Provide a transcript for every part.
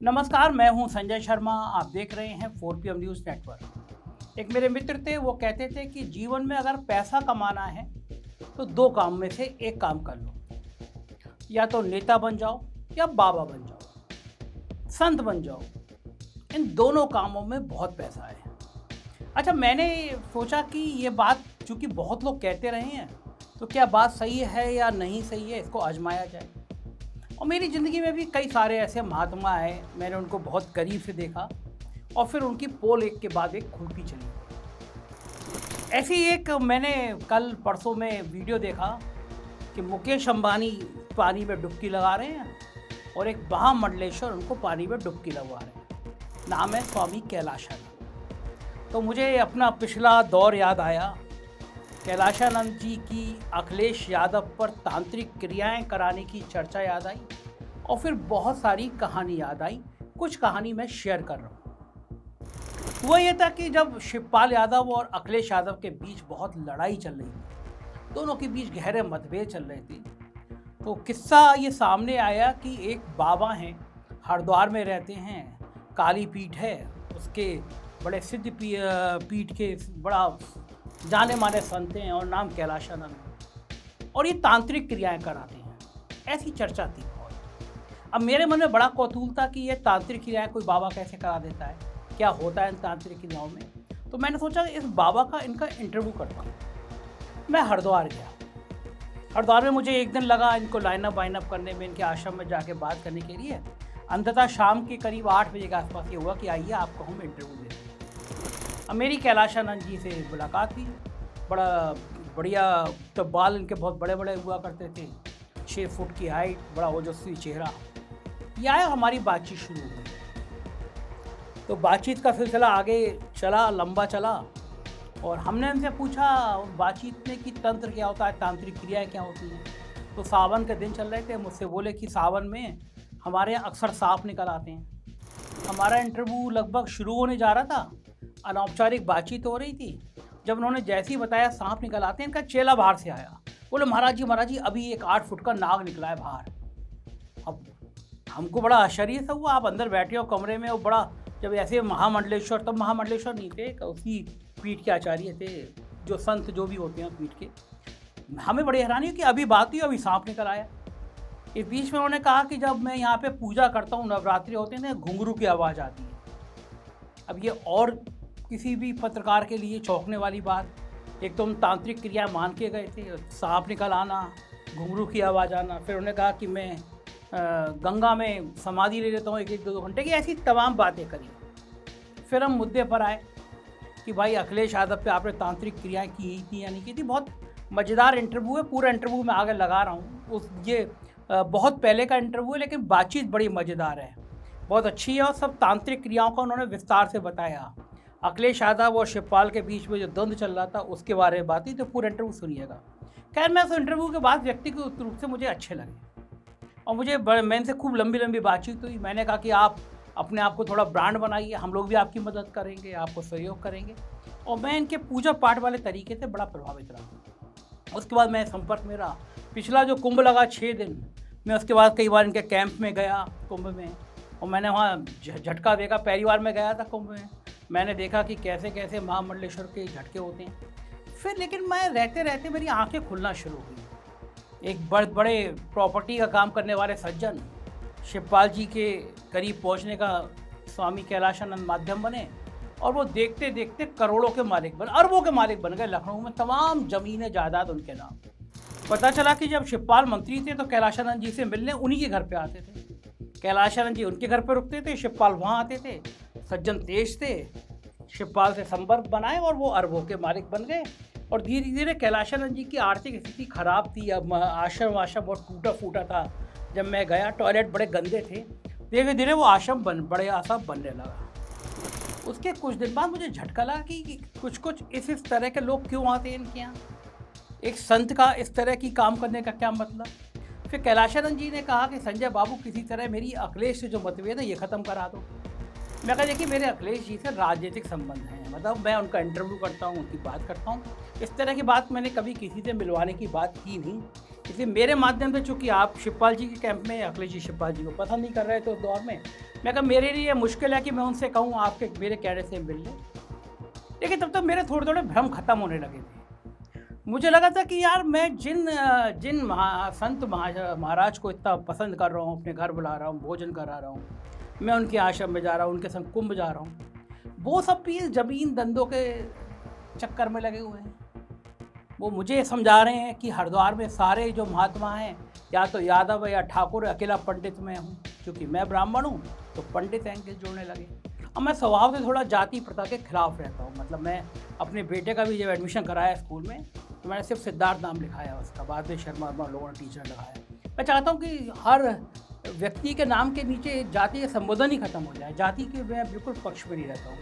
नमस्कार, मैं हूं संजय शर्मा। आप देख रहे हैं 4PM न्यूज़ नेटवर्क। एक मेरे मित्र थे, वो कहते थे कि जीवन में अगर पैसा कमाना है तो दो काम में से एक काम कर लो, या तो नेता बन जाओ या बाबा बन जाओ, संत बन जाओ। इन दोनों कामों में बहुत पैसा है। अच्छा, मैंने सोचा कि ये बात चूँकि बहुत लोग कहते रहे हैं, तो क्या बात सही है या नहीं सही है, इसको आजमाया जाए। और मेरी ज़िंदगी में भी कई सारे ऐसे महात्मा आए, मैंने उनको बहुत करीब से देखा और फिर उनकी पोल एक के बाद एक खुलती चली। ऐसी एक मैंने कल परसों में वीडियो देखा कि मुकेश अंबानी पानी में डुबकी लगा रहे हैं और एक महामंडलेश्वर उनको पानी में डुबकी लगवा रहे हैं। नाम है स्वामी कैलाशानंद। तो मुझे अपना पिछला दौर याद आया। कैलाशानंद जी की अखिलेश यादव पर तांत्रिक क्रियाएं कराने की चर्चा याद आई और फिर बहुत सारी कहानी याद आई। कुछ कहानी मैं शेयर कर रहा हूँ। वो ये था कि जब शिवपाल यादव और अखिलेश यादव के बीच बहुत लड़ाई चल रही थी, दोनों के बीच गहरे मतभेद चल रहे थे, तो किस्सा ये सामने आया कि एक बाबा हैं, हरिद्वार में रहते हैं, काली पीठ है, उसके बड़े सिद्ध पीठ के बड़ा जाने माने संत हैं और नाम कैलाशानंद, और ये तांत्रिक क्रियाएं कराते हैं, ऐसी चर्चा थी बहुत। अब मेरे मन में बड़ा कौतूहल था कि ये तांत्रिक क्रियाएं कोई बाबा कैसे करा देता है, क्या होता है इन तांत्रिक क्रियाओं में। तो मैंने सोचा इस बाबा का इनका इंटरव्यू करता हूँ। मैं हरिद्वार गया। हरिद्वार में मुझे एक दिन लगा इनको लाइनअप वाइनअप करने में, इनके आश्रम में जाके बात करने के लिए। अंततः शाम के करीब 8 बजे के आसपास ये हुआ कि आइए आपको हम इंटरव्यू देते हैं। अब मेरी कैलाशानंद जी से मुलाकात हुई। बड़ा बढ़िया, तो बाल इनके बहुत बड़े बड़े हुआ करते थे, 6 फुट की हाइट, बड़ा ओजस्वी चेहरा। ये आया, हमारी बातचीत शुरू हुई। तो बातचीत का सिलसिला आगे चला, लंबा चला, और हमने इनसे पूछा बातचीत में कि तंत्र क्या होता है, तांत्रिक क्रियाएँ क्या होती हैं। तो सावन के दिन चल रहे थे, मुझसे बोले कि सावन में हमारे यहाँ अक्सर सांप निकल आते हैं। हमारा इंटरव्यू लगभग शुरू होने जा रहा था, अनौपचारिक बातचीत हो रही थी। जब उन्होंने जैसे ही बताया सांप निकल आते हैं, इनका चेला बाहर से आया, बोले महाराज जी अभी एक 8 फुट का नाग निकला है बाहर। अब हमको बड़ा आश्चर्य सा हुआ। आप अंदर बैठे हो कमरे में, और बड़ा जब ऐसे महामंडलेश्वर, तब महामंडलेश्वर नहीं थे, उसी पीठ के आचार्य थे, जो संत जो भी होते हैं पीठ के। हमें बड़ी हैरानी हुई कि अभी बात हुई, अभी सांप निकल आया। इस बीच में उन्होंने कहा कि जब मैं यहाँ पे पूजा करता हूँ, नवरात्रि होते हैं, घुंघरू की आवाज़ आती है। अब ये और किसी भी पत्रकार के लिए चौंकने वाली बात। एक तो हम तांत्रिक क्रिया मान के गए थे, सांप निकल आना, घुंघरू की आवाज़ आना। फिर उन्होंने कहा कि मैं गंगा में समाधि ले लेता हूँ 1-2 घंटे की, ऐसी तमाम बातें करी। फिर हम मुद्दे पर आए कि भाई अखिलेश यादव पे आपने तांत्रिक क्रियाएँ की थी या नहीं की थी। बहुत मज़ेदार इंटरव्यू है, पूरा इंटरव्यू मैं आगे लगा रहा हूँ। ये बहुत पहले का इंटरव्यू है, लेकिन बातचीत बड़ी मज़ेदार है, बहुत अच्छी है, और सब तांत्रिक क्रियाओं का उन्होंने विस्तार से बताया। अखिलेश यादव और शिवपाल के बीच में जो द्वंद्व चल रहा था उसके बारे में बात हुई। तो पूरा इंटरव्यू सुनिएगा। खैर, मैं उस इंटरव्यू के बाद व्यक्तिगत रूप से मुझे अच्छे लगे, और मैं इनसे खूब लंबी बातचीत हुई। मैंने कहा कि आप अपने आप को थोड़ा ब्रांड बनाइए, हम लोग भी आपकी मदद करेंगे, आपको सहयोग करेंगे। और मैं इनके पूजा पाठ वाले तरीके से बड़ा प्रभावित रहा। उसके बाद मैं संपर्क में रहा। पिछला जो कुंभ लगा 6 दिन, मैं उसके बाद कई बार इनके कैंप में गया कुंभ में, और मैंने वहाँ झटका देखा। पहली बार मैं गया था कुंभ में, मैंने देखा कि कैसे कैसे महामंडलेश्वर के झटके होते हैं। फिर लेकिन मैं रहते रहते मेरी आंखें खुलना शुरू हुई। एक बड़े प्रॉपर्टी का काम करने वाले सज्जन शिवपाल जी के करीब पहुंचने का स्वामी कैलाशानंद माध्यम बने, और वो देखते देखते करोड़ों के मालिक बने, अरबों के मालिक बन गए। लखनऊ में तमाम ज़मीनें जायदाद उनके नाम। पता चला कि जब शिवपाल मंत्री थे तो कैलाशानंद जी से मिलने उन्हीं के घर पे आते थे। कैलाशानंद जी उनके घर पे रुकते थे, शिवपाल वहाँ आते थे। सज्जन तेज थे, शिवपाल से संपर्क बनाए और वो अरबों के मालिक बन गए। और धीरे धीरे कैलाशानंद जी की आर्थिक स्थिति खराब थी। अब आश्रम बहुत टूटा फूटा था। जब मैं गया, टॉयलेट बड़े गंदे थे। धीरे धीरे वो आश्रम बड़े आसा बनने लगा। उसके कुछ दिन बाद मुझे झटका लगा कि कुछ इस तरह के लोग क्यों आते हैं इनके यहाँ। एक संत का इस तरह की काम करने का क्या मतलब। फिर कैलाशानंद जी ने कहा कि संजय बाबू, किसी तरह मेरी अखिलेश से जो मतभेद है ये ख़त्म करा दो। मैं कहा देखिए, मेरे अखिलेश जी से राजनीतिक संबंध हैं, मतलब मैं उनका इंटरव्यू करता हूँ, उनकी बात करता हूँ। इस तरह की बात मैंने कभी किसी से मिलवाने की बात की नहीं। इसलिए मेरे माध्यम से, चूँकि आप शिवपाल जी के कैंप में अखिलेश जी शिवपाल जी को पसंद नहीं कर रहे थे उस दौर में, मैं कहा मेरे लिए मुश्किल है कि मैं उनसे कहूँ आपके मेरे कहने से मिल लें। लेकिन तब तक मेरे थोड़े थोड़े भ्रम खत्म होने लगे थे। मुझे लगा था कि यार मैं जिन संत महाराज को इतना पसंद कर रहा हूँ, अपने घर बुला रहा हूँ, भोजन करा रहा हूँ, मैं उनके आश्रम में जा रहा हूँ, उनके संग कुंभ जा रहा हूँ, वो सब भी ज़मीन धंधों के चक्कर में लगे हुए हैं। वो मुझे समझा रहे हैं कि हरिद्वार में सारे जो महात्मा हैं, या तो यादव है या ठाकुर, अकेला पंडित मैं हूँ। क्योंकि मैं ब्राह्मण हूँ तो पंडित एंगल जोड़ने लगे। अब मैं स्वभाव से थोड़ा जाति प्रथा के खिलाफ रहता हूँ। मतलब मैं अपने बेटे का भी जब एडमिशन कराया स्कूल में तो मैंने सिर्फ सिद्धार्थ नाम लिखाया, उसका बाद में शर्मा लोगों ने टीचर लगाया। मैं चाहता हूँ कि हर व्यक्ति के नाम के नीचे जाति का संबोधन ही खत्म हो जाए। जाति के मैं बिल्कुल पक्ष में नहीं रहता हूँ।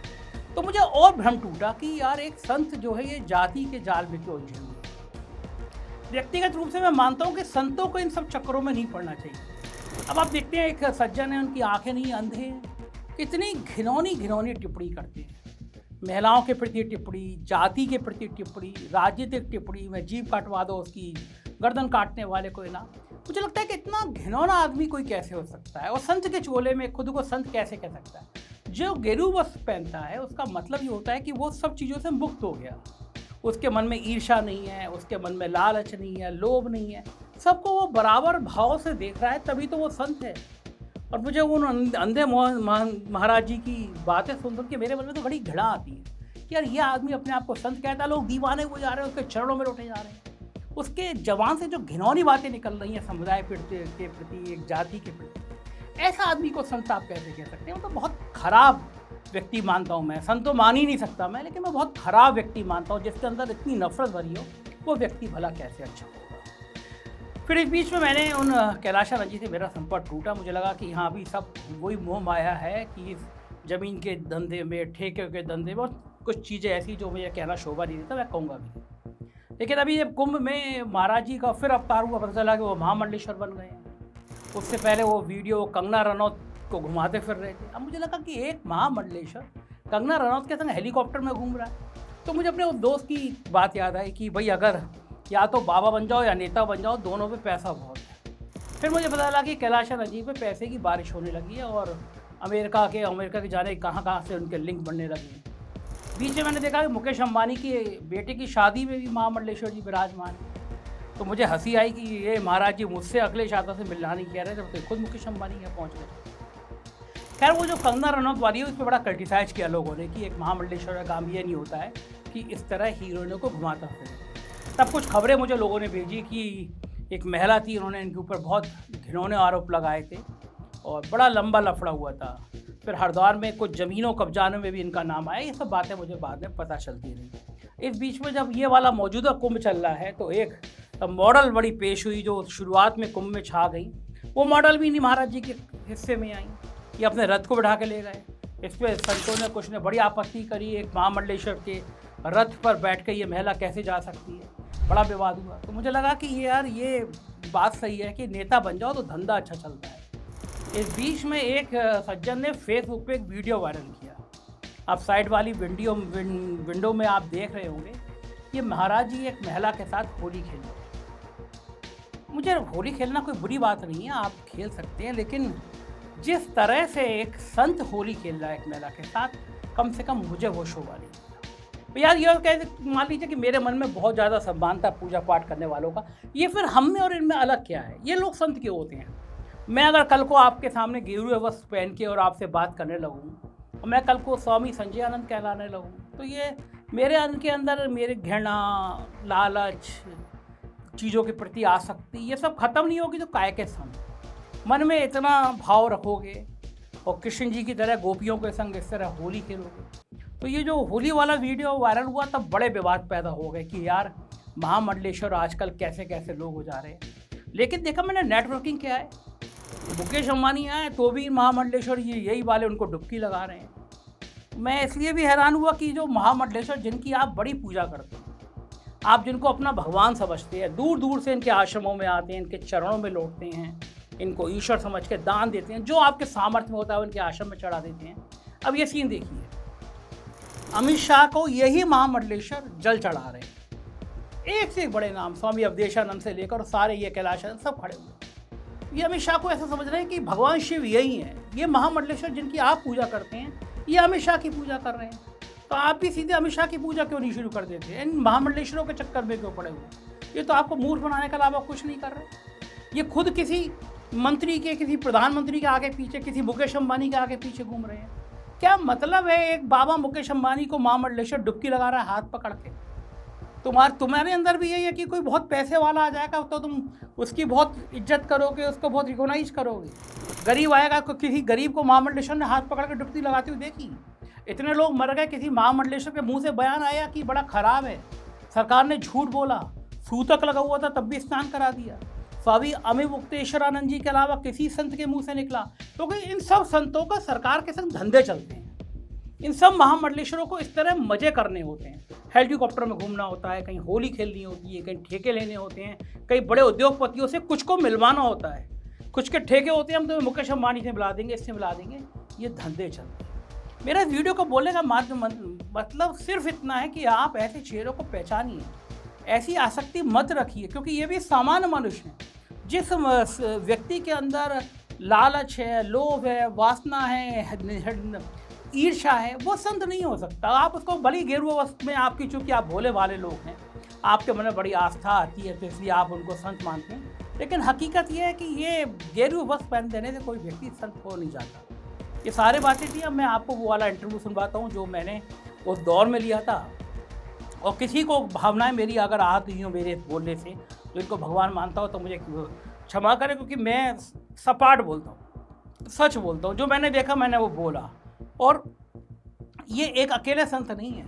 तो मुझे और भ्रम टूटा कि यार एक संत जो है ये जाति के जाल में क्यों उलझे हुए। व्यक्तिगत रूप से मैं मानता हूँ कि संतों को इन सब चक्करों में नहीं पड़ना चाहिए। अब आप देखते हैं एक सज्जन है, उनकी आंखें नहीं, अंधे हैं, कितनी घिनौनी टिप्पणी करते हैं। महिलाओं के प्रति टिप्पणी, जाति के प्रति टिप्पणी, राजनीतिक टिप्पणी, में जीभ काटवा दो उसकी, गर्दन काटने वाले को ना। मुझे लगता है कि इतना घिनौना आदमी कोई कैसे हो सकता है, और संत के चोले में खुद को संत कैसे कह सकता है। जो गेरू वस्त्र पहनता है उसका मतलब ये होता है कि वो सब चीज़ों से मुक्त हो गया। उसके मन में ईर्ष्या नहीं है, उसके मन में लालच नहीं है, लोभ नहीं है, सबको वो बराबर भाव से देख रहा है, तभी तो वो संत है। और मुझे उन अंधे महाराज जी की बातें सुन के मेरे मन में तो बड़ी घृणा आती है कि यार ये आदमी अपने आप को संत कहता है, लोग दीवाने हो जा रहे हैं, उसके चरणों में लौटे जा रहे हैं। उसके जवान से जो घिनौनी बातें निकल रही हैं समुदाय के प्रति, एक जाति के प्रति, ऐसा आदमी को संत आप कैसे कह सकते हैं। वो तो बहुत खराब व्यक्ति मानता हूँ मैं। संत तो मान ही नहीं सकता मैं, लेकिन मैं बहुत खराब व्यक्ति मानता हूँ। जिसके अंदर इतनी नफरत भरी हो, वो व्यक्ति भला कैसे अच्छा होगा। फिर इस बीच में मैंने उन कैलाशानंद जी से मेरा संपर्क टूटा। मुझे लगा कि हाँ भी सब वही मोह माया है कि इस ज़मीन के धंधे में, ठेके के धंधे में, और कुछ चीज़ें ऐसी जो मुझे कहना शोभा नहीं देता, मैं कहूँगा भी। लेकिन अभी जब कुंभ में महाराज जी का फिर अवतार हुआ, पता चला कि वो महामंडलेश्वर बन गए हैं। उससे पहले वो वीडियो कंगना रनौत को घुमाते फिर रहे थे। अब मुझे लगा कि एक महामंडलेश्वर कंगना रनौत के संग हेलीकॉप्टर में घूम रहा है। तो मुझे अपने उस दोस्त की बात याद आई कि भाई अगर या तो बाबा बन जाओ या नेता बन जाओ, दोनों पे पैसा बहुत है। फिर मुझे पता लगा कि कैलाशानंद जी पे पैसे की बारिश होने लगी है, और अमेरिका के जाने कहाँ से उनके लिंक बनने लगे। बीच में मैंने देखा कि मुकेश अंबानी की बेटे की शादी में भी महामंडलेश्वर जी विराजमान है। तो मुझे हंसी आई कि ये महाराज जी मुझसे अखिलेश यादव से मिलना नहीं कह रहे थे, तो खुद मुकेश अंबानी यहाँ पहुँच गए। खैर, वो जो कंगना रनौत वाली है उस पर बड़ा क्रिटिसाइज किया लोगों ने कि एक महामंडलेश्वर का काम ये नहीं होता है कि इस तरह हीरोइनों को घुमाता फिरे। तब कुछ खबरें मुझे लोगों ने भेजी कि एक महिला थी, उन्होंने इनके ऊपर बहुत घिनौने आरोप लगाए थे और बड़ा लंबा लफड़ा हुआ था। फिर हरिद्वार में कुछ ज़मीनों कब्जाने में भी इनका नाम आया। ये सब बातें मुझे बाद में पता चलती रही। इस बीच में जब ये वाला मौजूदा कुंभ चल रहा है तो एक मॉडल बड़ी पेश हुई जो शुरुआत में कुंभ में छा गई। वो मॉडल भी नहीं महाराज जी के हिस्से में आई। ये अपने रथ को बढ़ा के ले गए। इस पर संतों ने कुछ ने बड़ी आपत्ति करी। एक महामंडलेश्वर के रथ पर बैठ कर ये महिला कैसे जा सकती है, बड़ा विवाद हुआ। तो मुझे लगा कि यार ये बात सही है कि नेता बन जाओ तो धंधा अच्छा चलता है। इस बीच में एक सज्जन ने फेसबुक पे एक वीडियो वायरल किया। आप साइड वाली विंडो में आप देख रहे होंगे, ये महाराज जी एक महिला के साथ होली खेल रहे हैं। मुझे होली खेलना कोई बुरी बात नहीं है, आप खेल सकते हैं, लेकिन जिस तरह से एक संत होली खेल रहा है एक महिला के साथ, कम से कम मुझे वो शोभा नहीं। तो यार ये कैसे मान लीजिए कि मेरे मन में बहुत ज़्यादा सम्मान था पूजा पाठ करने वालों का, ये फिर हम में और इनमें अलग क्या है? ये लोग संत क्यों होते हैं? मैं अगर कल को आपके सामने गेरुए वस्त्र पहन के और आपसे बात करने लगूँ, और मैं कल को स्वामी संजयानंद कहलाने लगूँ, तो ये मेरे के अंदर मेरे घृणा, लालच, चीज़ों के प्रति आसक्ति, ये सब खत्म नहीं होगी तो काय के संग मन में इतना भाव रखोगे और कृष्ण जी की तरह गोपियों के संग इस तरह होली खेलोगे। तो ये जो होली वाला वीडियो वायरल हुआ तब बड़े विवाद पैदा हो गए कि यार महामंडलेश्वर आजकल कैसे कैसे लोग हो जा रहे हैं। लेकिन देखा मैंने नेटवर्किंग क्या है, मुकेश अंबानी आए तो भी महामंडलेश्वर यही वाले उनको डुबकी लगा रहे हैं। मैं इसलिए भी हैरान हुआ कि जो महामंडलेश्वर जिनकी आप बड़ी पूजा करते हैं, आप जिनको अपना भगवान समझते हैं, दूर दूर से इनके आश्रमों में आते हैं, इनके चरणों में लौटते हैं, इनको ईश्वर समझ के दान देते हैं, जो आपके सामर्थ्य में होता है उनके आश्रम में चढ़ा देते हैं। अब ये सीन देखिए, अमित शाह को यही महामंडलेश्वर जल चढ़ा रहे हैं। एक से एक बड़े नाम, स्वामी अवधेशानंद से लेकर सारे ये कैलाशानंद सब खड़े हुए। ये अमित शाह को ऐसा समझ रहे हैं कि भगवान शिव यही हैं, ये महामंडलेश्वर जिनकी आप पूजा करते हैं, ये अमित शाह की पूजा कर रहे हैं। तो आप भी सीधे अमित शाह की पूजा क्यों नहीं शुरू कर देते? इन महामंडलेश्वरों के चक्कर में क्यों पड़े हुए? ये तो आपको मूर्ख बनाने के अलावा कुछ नहीं कर रहे। ये खुद किसी मंत्री के, किसी प्रधानमंत्री के आगे पीछे, किसी मुकेश अंबानी के आगे पीछे घूम रहे हैं। क्या मतलब है एक बाबा मुकेश अंबानी को महामंडलेश्वर डुबकी लगा रहा है हाथ पकड़ के? तुम्हारे अंदर भी यही है कि कोई बहुत पैसे वाला आ जाएगा तो तुम उसकी बहुत इज्जत करोगे, उसको बहुत रिकॉग्नाइज करोगे। गरीब आएगा, किसी गरीब को महामंडलेश्वर ने हाथ पकड़ के डुबकी लगाते हुए देखी? इतने लोग मर गए, किसी महामंडलेश्वर के मुंह से बयान आया कि बड़ा खराब है, सरकार ने झूठ बोला, सूतक लगा हुआ था तब भी स्नान करा दिया। स्वामी अमित मुक्तेश्वरानंद जी के अलावा किसी संत के मुंह से निकला? क्योंकि इन सब संतों का सरकार के संग धंधे चलते हैं। इन सब महामंडलेश्वरों को इस तरह मजे करने होते हैं, हेलीकॉप्टर में घूमना होता है, कहीं होली खेलनी होती है, कहीं ठेके लेने होते हैं, कई बड़े उद्योगपतियों से कुछ को मिलवाना होता है, कुछ के ठेके होते हैं, हम तुम्हें मुकेश अंबानी से मिला देंगे, इससे मिला देंगे। ये धंधे चलते हैं। मेरा इस वीडियो को बोलने का मतलब सिर्फ इतना है कि आप ऐसे चेहरों को पहचानिए, ऐसी आसक्ति मत रखिए, क्योंकि ये भी सामान्य मनुष्य हैं। जिस व्यक्ति के अंदर लालच है, लोभ है, वासना है, ईर्ष्या है, वो संत नहीं हो सकता। आप उसको बड़ी गेरुआ वस्त्र में, आपकी चूँकि आप भोले वाले लोग हैं, आपके मन में बड़ी आस्था आती है तो इसलिए आप उनको संत मानते हैं, लेकिन हकीकत ये है कि ये गेरुआ वस्त्र पहन देने से कोई व्यक्ति संत हो नहीं जाता। ये सारी बातें थी। अब मैं आपको वो वाला इंटरव्यू सुनवाता हूँ जो मैंने उस दौर में लिया था। और किसी को भावनाएं मेरी अगर आहत हुई हो मेरे बोलने से, तो इनको भगवान मानता हो तो मुझे क्षमा करें, क्योंकि मैं सपाट बोलता हूँ, सच बोलता हूँ। जो मैंने देखा मैंने वो बोला। और ये एक अकेले संत नहीं है।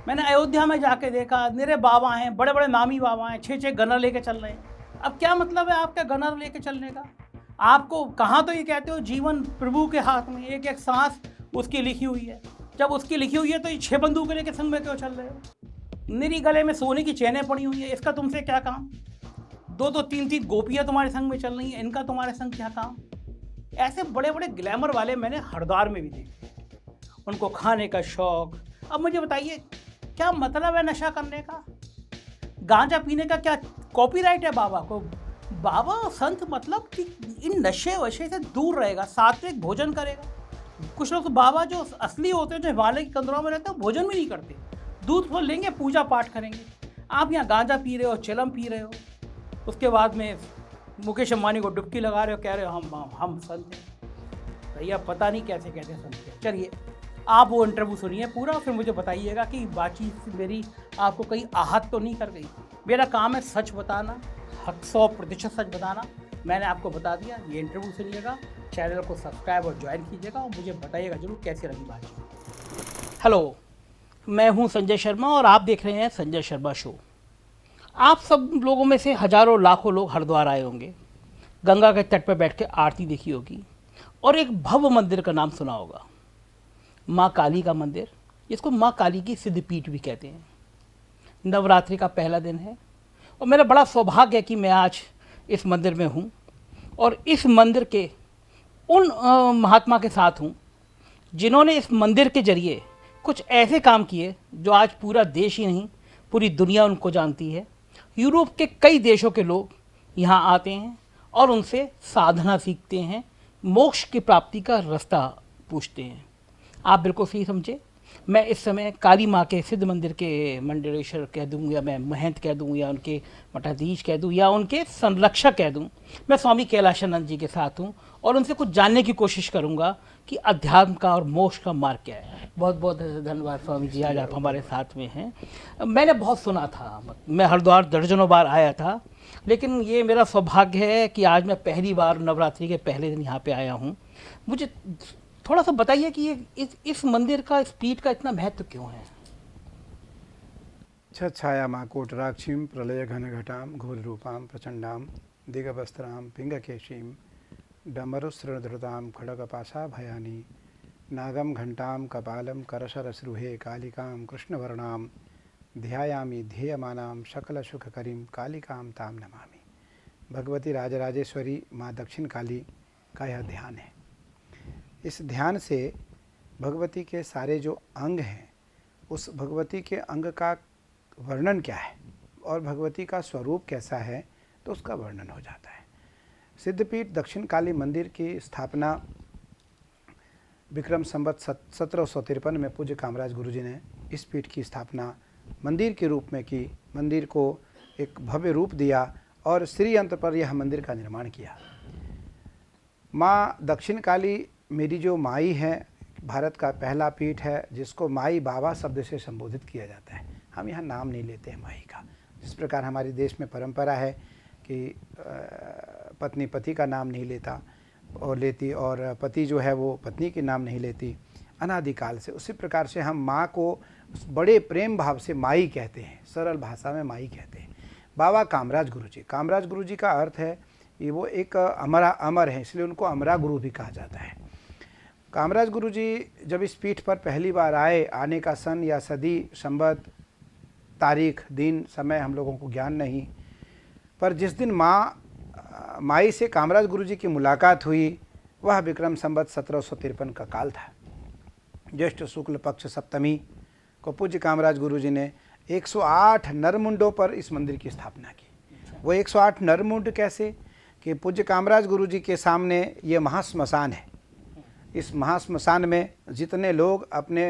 मैंने अयोध्या में जाके देखा, मेरे बाबा हैं, बड़े बड़े नामी बाबा हैं, 6-6 गनर लेके चल रहे हैं। अब क्या मतलब है आपका गनर लेके चलने का? आपको कहाँ तो ये कहते हो जीवन प्रभु के हाथ में, एक एक सांस उसकी लिखी हुई है। जब उसकी लिखी हुई है तो ये 6 बंदूकें लेके संग में क्यों चल रहे हो? मेरी गले में सोने की चैनें पड़ी हुई है, इसका तुमसे क्या काम? 2-2, 3-3 गोपियाँ तुम्हारे संग में चल रही हैं, इनका तुम्हारे संग क्या काम? ऐसे बड़े बड़े ग्लैमर वाले मैंने हरिद्वार में भी देखे, उनको खाने का शौक। अब मुझे बताइए क्या मतलब है नशा करने का? गांजा पीने का क्या कॉपीराइट है बाबा को? बाबा संत मतलब कि इन नशे वशे से दूर रहेगा, सात्विक भोजन करेगा। कुछ लोग तो बाबा जो असली होते हैं, जो हिमालय की कंदरों में रहते हैं, भोजन भी नहीं करते, दूध फल लेंगे, पूजा पाठ करेंगे। आप यहाँ गांजा पी रहे हो, चिलम पी रहे हो, उसके बाद में मुकेश अंबानी को डुबकी लगा रहे हो, कह रहे हो हम संत हैं। भैया पता नहीं कैसे कैसे संत हैं। चलिए आप वो इंटरव्यू सुनिए पूरा, फिर मुझे बताइएगा कि बातचीत मेरी आपको कहीं आहत तो नहीं कर गई। मेरा काम है सच बताना, 100% सच बताना। मैंने आपको बता दिया। ये इंटरव्यू सुनिएगा, चैनल को सब्सक्राइब और ज्वाइन कीजिएगा और मुझे बताइएगा जरूर कैसी लगी बातचीत। हेलो, मैं हूँ संजय शर्मा और आप देख रहे हैं संजय शर्मा शो। आप सब लोगों में से हजारों लाखों लोग हरिद्वार आए होंगे, गंगा के तट पर बैठ के आरती देखी होगी और एक भव्य मंदिर का नाम सुना होगा, माँ काली का मंदिर, जिसको माँ काली की सिद्धपीठ भी कहते हैं। नवरात्रि का पहला दिन है और मेरा बड़ा सौभाग्य है कि मैं आज इस मंदिर में हूँ और इस मंदिर के उन महात्मा के साथ हूँ जिन्होंने इस मंदिर के जरिए कुछ ऐसे काम किए जो आज पूरा देश ही नहीं पूरी दुनिया उनको जानती है। यूरोप के कई देशों के लोग यहाँ आते हैं और उनसे साधना सीखते हैं, मोक्ष की प्राप्ति का रास्ता पूछते हैं। आप बिल्कुल सही समझे। मैं इस समय काली माँ के सिद्ध मंदिर के मंडलेश्वर कह दूँ, या मैं महंत कह दूँ, या उनके मठाधीश कह दूँ, या उनके संरक्षक कह दूँ, मैं स्वामी कैलाशानंद जी के साथ हूँ और उनसे कुछ जानने की कोशिश करूँगा कि अध्यात्म का और मोक्ष का मार्ग क्या है। बहुत बहुत धन्यवाद स्वामी जी, आज आप हमारे साथ में हैं। मैंने बहुत सुना था, मैं हरिद्वार दर्जनों बार आया था, लेकिन ये मेरा सौभाग्य है कि आज मैं पहली बार नवरात्रि के पहले दिन यहाँ पे आया हूँ। मुझे थोड़ा सा बताइए कि ये इस मंदिर का, इस पीठ का इतना महत्व क्यों है? छाया माँ कोटराक्षीं प्रलय घन घटाम घोर रूपाम प्रचंडाम दिगवस्त्राम पिंगकेशीम डमरुसृणधृताम खड़गपाशा भयानी नागम घंटाम कपालम करशरश्रुहे कालिकां कृष्णवर्णाम ध्यायामि ध्येयमानां सकल सुखकरीं कालिकां ताम नमामि। भगवती राजराजेश्वरी माँ दक्षिण काली का यह ध्यान है। इस ध्यान से भगवती के सारे जो अंग हैं, उस भगवती के अंग का वर्णन क्या है, और भगवती का स्वरूप कैसा है तो उसका वर्णन हो जाता है। सिद्धपीठ दक्षिण काली मंदिर की स्थापना विक्रम संवत 1753 में पूज्य कामराज गुरुजी ने इस पीठ की स्थापना मंदिर के रूप में की, मंदिर को एक भव्य रूप दिया और श्री यंत्र पर यह मंदिर का निर्माण किया। माँ दक्षिण काली मेरी जो माई है, भारत का पहला पीठ है जिसको माई बाबा शब्द से संबोधित किया जाता है। हम यहाँ नाम नहीं लेते हैं माई का, जिस प्रकार हमारे देश में परंपरा है कि पत्नी पति का नाम नहीं लेता और लेती, और पति जो है वो पत्नी के नाम नहीं लेती अनादिकाल से। उसी प्रकार से हम माँ को बड़े प्रेम भाव से माई कहते हैं, सरल भाषा में माई कहते हैं। बाबा कामराज गुरुजी, कामराज गुरुजी का अर्थ है कि वो एक अमर है, इसलिए उनको अमरा गुरु भी कहा जाता है। कामराज गुरुजी जब इस पीठ पर पहली बार आए, आने का सन या सदी, संवत, तारीख, दिन, समय हम लोगों को ज्ञान नहीं, पर जिस दिन माई से कामराज गुरुजी की मुलाकात हुई वह विक्रम संवत 1753 का काल था। ज्येष्ठ शुक्ल पक्ष सप्तमी को पूज्य कामराज गुरुजी ने 108 नरमुंडों पर इस मंदिर की स्थापना की। वो 108 नरमुंड कैसे कि पूज्य कामराज गुरुजी के सामने ये महाश्मशान है। इस महाश्मशान में जितने लोग अपने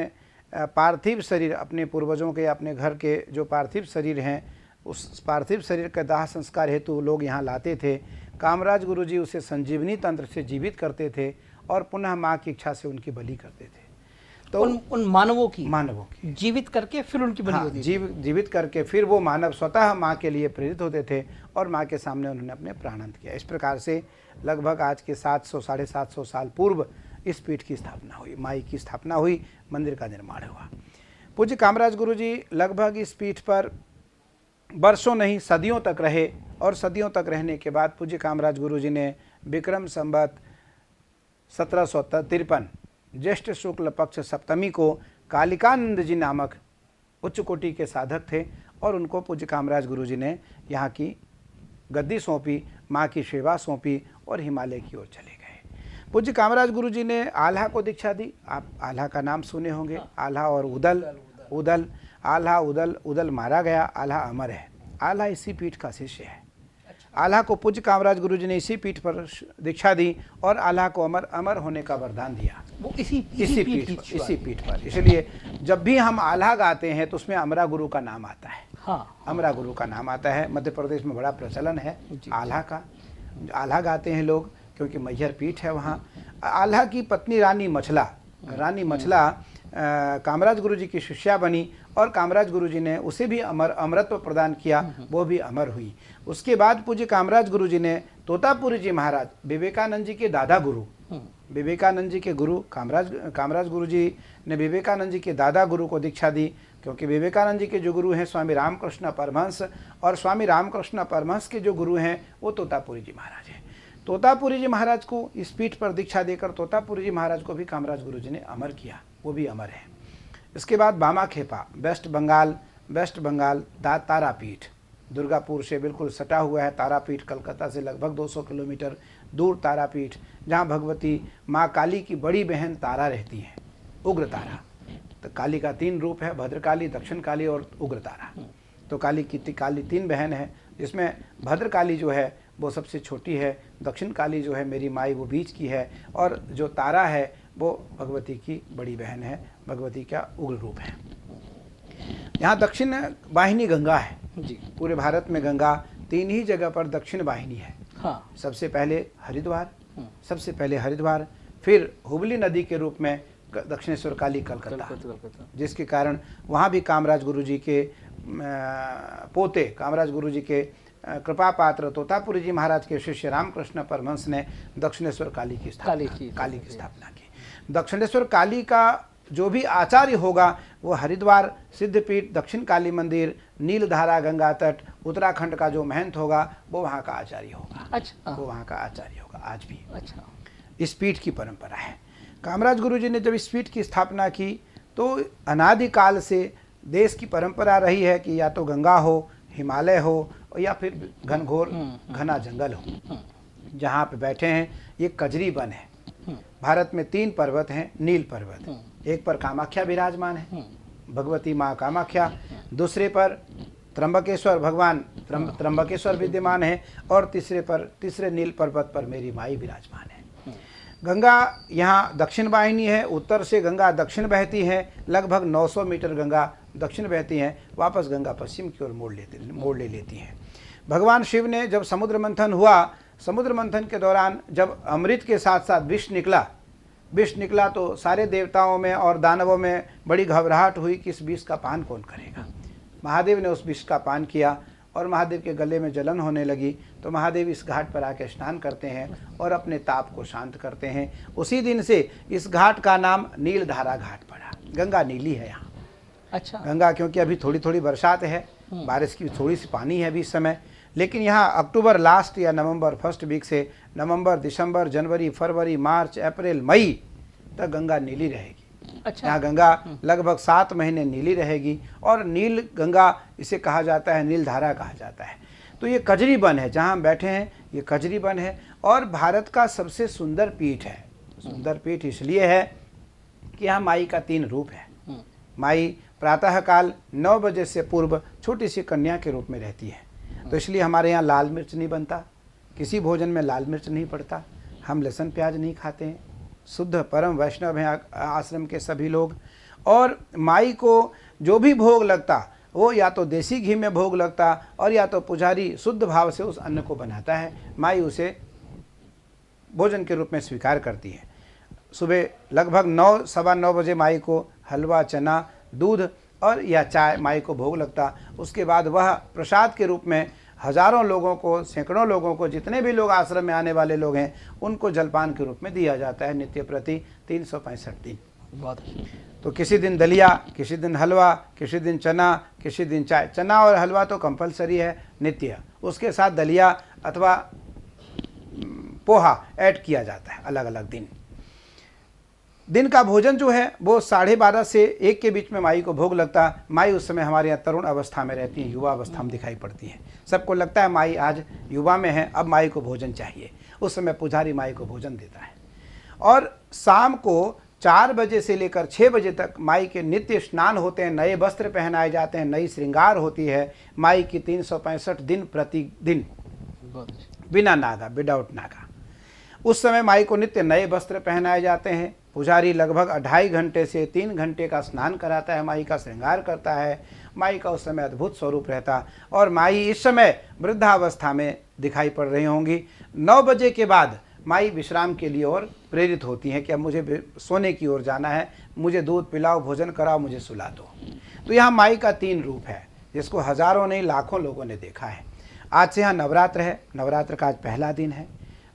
पार्थिव शरीर, अपने पूर्वजों के, अपने घर के जो पार्थिव शरीर हैं, उस पार्थिव शरीर का दाह संस्कार हेतु लोग यहाँ लाते थे। कामराज गुरुजी उसे संजीवनी तंत्र से जीवित करते थे और पुनः माँ की इच्छा से उनकी बलि करते थे। तो उन मानवों की जीवित करके फिर उनकी बलि होती थी। जीवित करके फिर वो मानव स्वतः माँ के लिए प्रेरित होते थे और माँ के सामने उन्होंने अपने प्राणांत किया। इस प्रकार से लगभग आज के 700 साढ़े 700 साल पूर्व इस पीठ की स्थापना हुई, माई की स्थापना हुई, मंदिर का निर्माण हुआ। पूज्य कामराज गुरुजी लगभग इस पीठ पर वर्षों नहीं सदियों तक रहे और सदियों तक रहने के बाद पूज्य कामराज गुरुजी ने विक्रम संवत 1753 ज्येष्ठ शुक्ल पक्ष सप्तमी को कालिकानंद जी नामक उच्च कोटि के साधक थे और उनको पूज्य कामराज गुरुजी ने यहाँ की गद्दी सौंपी, माँ की सेवा सौंपी और हिमालय की ओर चले गए। पूज्य कामराज गुरुजी ने आल्हा को दीक्षा दी। आप आल्हा का नाम सुने होंगे। आल्हा और उदल, आल्हा उदल मारा गया, आल्हा अमर है। आल्हा इसी पीठ का शिष्य है। आल्हा को पूज्य कामराज गुरुजी ने इसी पीठ पर दीक्षा दी और आल्हा को अमर होने का वरदान दिया। वो इसी पीठ पर। इसलिए जब भी हम आल्हा गाते हैं तो उसमें अमरा गुरु का नाम आता है। अमरा गुरु का नाम आता है। मध्य प्रदेश में बड़ा प्रचलन है आल्हा का। आल्हा गाते हैं लोग क्योंकि मैहर पीठ है वहाँ। आल्हा की पत्नी रानी मछला कामराज गुरुजी की शिष्या बनी और कामराज गुरुजी ने उसे भी अमरत्व प्रदान किया, वो भी अमर हुई। उसके बाद पूज्य कामराज गुरुजी ने तोतापुरी जी महाराज, विवेकानंद जी के दादा गुरु, विवेकानंद जी के गुरु कामराज गुरुजी ने विवेकानंद जी के दादा गुरु को दीक्षा दी, क्योंकि विवेकानंद जी के जो गुरु हैं स्वामी रामकृष्ण परमहंस, और स्वामी रामकृष्ण परमहंस के जो गुरु हैं वो तोतापुरी जी महाराज हैं। तोतापुरी जी महाराज को इस पीठ पर दीक्षा देकर तोतापुरी जी महाराज को भी कामराज गुरुजी ने अमर किया, वो भी अमर है। इसके बाद बामाखेपा, वेस्ट बंगाल तारापीठ, दुर्गापुर से बिल्कुल सटा हुआ है तारापीठ, कलकत्ता से लगभग 200 किलोमीटर दूर तारापीठ, जहाँ भगवती माँ काली की बड़ी बहन तारा रहती हैं, उग्र तारा। तो काली का 3 रूप है, भद्रकाली, दक्षिण काली और उग्र तारा। तो काली 3 बहन है, जिसमें भद्रकाली जो है वो सबसे छोटी है, दक्षिण काली जो है मेरी माई वो बीच की है, और जो तारा है वो भगवती की बड़ी बहन है, भगवती का उग्र रूप है। यहाँ दक्षिण वाहिनी गंगा है जी। पूरे भारत में गंगा 3 ही जगह पर दक्षिण वाहिनी है। सबसे पहले हरिद्वार, फिर हुबली नदी के रूप में दक्षिणेश्वर काली कलकत्ता, जिसके कारण वहाँ भी कामराज गुरुजी के पोते, कामराज गुरुजी के कृपा पात्र तोतापुरी जी महाराज के शिष्य रामकृष्ण परमहंस ने दक्षिणेश्वर काली की स्थापना की। दक्षिणेश्वर काली का जो भी आचार्य होगा वो हरिद्वार सिद्धपीठ, दक्षिण काली मंदिर, नीलधारा गंगा तट, उत्तराखंड का जो महंत होगा वो वहाँ का आचार्य होगा। अच्छा, वो वहाँ का आचार्य होगा आज भी। अच्छा, इस पीठ की परंपरा है। कामराज गुरुजी ने जब इस पीठ की स्थापना की तो अनादिकाल से देश की परंपरा रही है कि या तो गंगा हो, हिमालय हो, या फिर घनघोर घना जंगल हो। जहाँ पे बैठे हैं ये कजरी वन है। भारत में 3 पर्वत हैं, नील पर्वत, एक पर कामाख्या विराजमान है, भगवती माँ कामाख्या, दूसरे पर त्र्यंबकेश्वर भगवान त्र्यंबकेश्वर विद्यमान है और तीसरे नील पर्वत पर मेरी माई विराजमान है। गंगा यहाँ दक्षिण वाहिनी है, उत्तर से गंगा दक्षिण बहती है, लगभग 900 मीटर गंगा दक्षिण बहती है, वापस गंगा पश्चिम की ओर मोड़ ले लेती है। भगवान शिव ने जब समुद्र मंथन हुआ, समुद्र मंथन के दौरान जब अमृत के साथ साथ विष निकला तो सारे देवताओं में और दानवों में बड़ी घबराहट हुई कि इस विष का पान कौन करेगा। महादेव ने उस विष का पान किया और महादेव के गले में जलन होने लगी, तो महादेव इस घाट पर आकर स्नान करते हैं और अपने ताप को शांत करते हैं। उसी दिन से इस घाट का नाम नीलधारा घाट पड़ा। गंगा नीली है यहाँ। अच्छा। गंगा क्योंकि अभी थोड़ी थोड़ी बरसात है, बारिश की थोड़ी सी पानी है अभी इस समय, लेकिन यहाँ अक्टूबर लास्ट या नवंबर फर्स्ट वीक से नवंबर, दिसंबर, जनवरी, फरवरी, मार्च, अप्रैल, मई तक गंगा नीली रहेगी। अच्छा। यहाँ गंगा लगभग 7 महीने नीली रहेगी और नील गंगा इसे कहा जाता है, नील धारा कहा जाता है। तो ये कजरी वन है जहाँ हम बैठे हैं, ये कजरी वन है और भारत का सबसे सुंदर पीठ है। सुंदर पीठ इसलिए है कि यहाँ माई का 3 रूप है। माई प्रातःकाल 9 बजे से पूर्व छोटी सी कन्या के रूप में रहती है, तो इसलिए हमारे यहाँ लाल मिर्च नहीं बनता, किसी भोजन में लाल मिर्च नहीं पड़ता, हम लहसुन प्याज नहीं खाते हैं, शुद्ध परम वैष्णव हैं आश्रम के सभी लोग। और माई को जो भी भोग लगता वो या तो देसी घी में भोग लगता और या तो पुजारी शुद्ध भाव से उस अन्न को बनाता है, माई उसे भोजन के रूप में स्वीकार करती है। सुबह लगभग 9 सवा 9 बजे माई को हलवा, चना, दूध और या चाय माई को भोग लगता। उसके बाद वह प्रसाद के रूप में हजारों लोगों को, सैकड़ों लोगों को, जितने भी लोग आश्रम में आने वाले लोग हैं उनको जलपान के रूप में दिया जाता है नित्य प्रति 365 दिन। बहुत। तो किसी दिन दलिया, किसी दिन हलवा, किसी दिन चना, किसी दिन चाय। चना और हलवा तो कंपलसरी है नित्य, उसके साथ दलिया अथवा पोहा ऐड किया जाता है अलग अलग दिन। दिन का भोजन जो है वो 12:30 से 1 के बीच में माई को भोग लगता। माई उस समय हमारे यहाँ तरुण अवस्था में रहती है, युवा अवस्था में दिखाई पड़ती है। सबको लगता है माई आज युवा में है, अब माई को भोजन चाहिए। उस समय पुजारी माई को भोजन देता है और शाम को 4 बजे से लेकर 6 बजे तक माई के नित्य स्नान होते हैं, नए वस्त्र पहनाए जाते हैं, नई श्रृंगार होती है। माई की 365 दिन प्रतिदिन बिना नागा, विदाउट नागा। उस समय माई को नित्य नए वस्त्र पहनाए जाते हैं। पुजारी लगभग 2.5 घंटे से 3 घंटे का स्नान कराता है, माई का श्रृंगार करता है। माई का उस समय अद्भुत स्वरूप रहता और माई इस समय वृद्धावस्था में दिखाई पड़ रही होंगी। 9 बजे के बाद माई विश्राम के लिए और प्रेरित होती हैं कि अब मुझे सोने की ओर जाना है, मुझे दूध पिलाओ, भोजन कराओ, मुझे सुला दो। तो यहाँ माई का 3 रूप है जिसको हजारों नहीं लाखों लोगों ने देखा है। आज से यहाँ नवरात्र है, नवरात्र का आज पहला दिन है।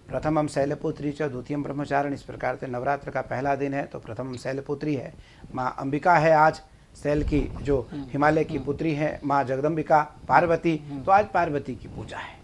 प्रथमम शैलपुत्री च द्वितीयम ब्रह्मचारिण, इस प्रकार से नवरात्र का पहला दिन है। तो प्रथमम शैलपुत्री है, माँ अंबिका है आज, शैल की जो हिमालय की पुत्री है माँ जगदम्बिका पार्वती। तो आज पार्वती की पूजा है,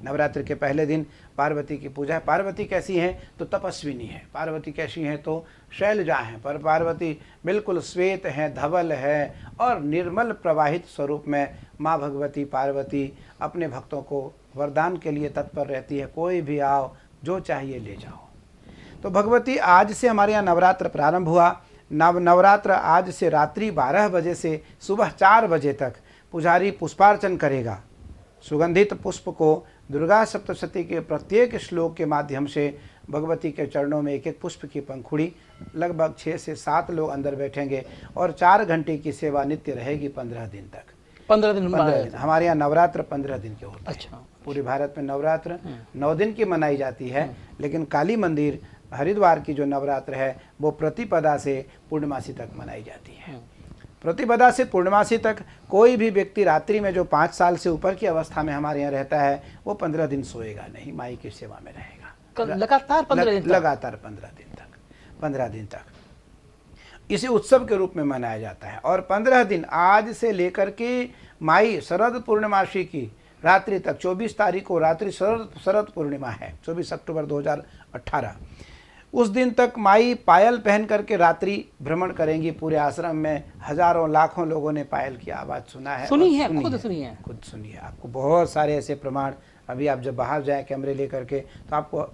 नवरात्र के पहले दिन पार्वती की पूजा है। पार्वती कैसी हैं तो तपस्विनी है। पार्वती कैसी हैं तो शैलजा हैं, पर पार्वती बिल्कुल श्वेत हैं, धवल है और निर्मल प्रवाहित स्वरूप में माँ भगवती पार्वती अपने भक्तों को वरदान के लिए तत्पर रहती है। कोई भी आओ, जो चाहिए ले जाओ। तो भगवती आज से हमारे यहाँ नवरात्र प्रारंभ हुआ। नवरात्र आज से रात्रि 12 बजे से सुबह 4 बजे तक पुजारी पुष्पार्चन करेगा। सुगंधित पुष्प को दुर्गा सप्तशती के प्रत्येक श्लोक के माध्यम से भगवती के चरणों में एक एक पुष्प की पंखुड़ी, लगभग 6 से 7 लोग अंदर बैठेंगे और 4 घंटे की सेवा नित्य रहेगी 15 दिन तक। 15 दिन हमारे यहाँ नवरात्र 15 दिन के होते हैं। अच्छा। पूरे भारत में नवरात्र 9 दिन की मनाई जाती है, लेकिन काली मंदिर हरिद्वार की जो नवरात्र है वो प्रतिपदा से पूर्णमासी तक मनाई जाती है। प्रतिपदा से पूर्णमासी तक कोई भी व्यक्ति रात्रि में जो 5 साल से ऊपर की अवस्था में हमारे यहाँ रहता है वो 15 दिन सोएगा नहीं, माई की सेवा में रहेगा लगातार 15 दिन तक। लगातार 15 दिन तक इसे उत्सव के रूप में मनाया जाता है। और 15 दिन आज से लेकर के माई शरद पूर्णिमासी की रात्रि तक, 24 तारीख को रात्रि शरद पूर्णिमा है, 24 अक्टूबर 2018, उस दिन तक माई पायल पहन करके रात्रि भ्रमण करेंगी पूरे आश्रम में। हजारों लाखों लोगों ने पायल की आवाज़ सुना है, सुनी है, खुद सुनी है। आपको बहुत सारे ऐसे प्रमाण, अभी आप जब बाहर जाएं कैमरे लेकर के तो आपको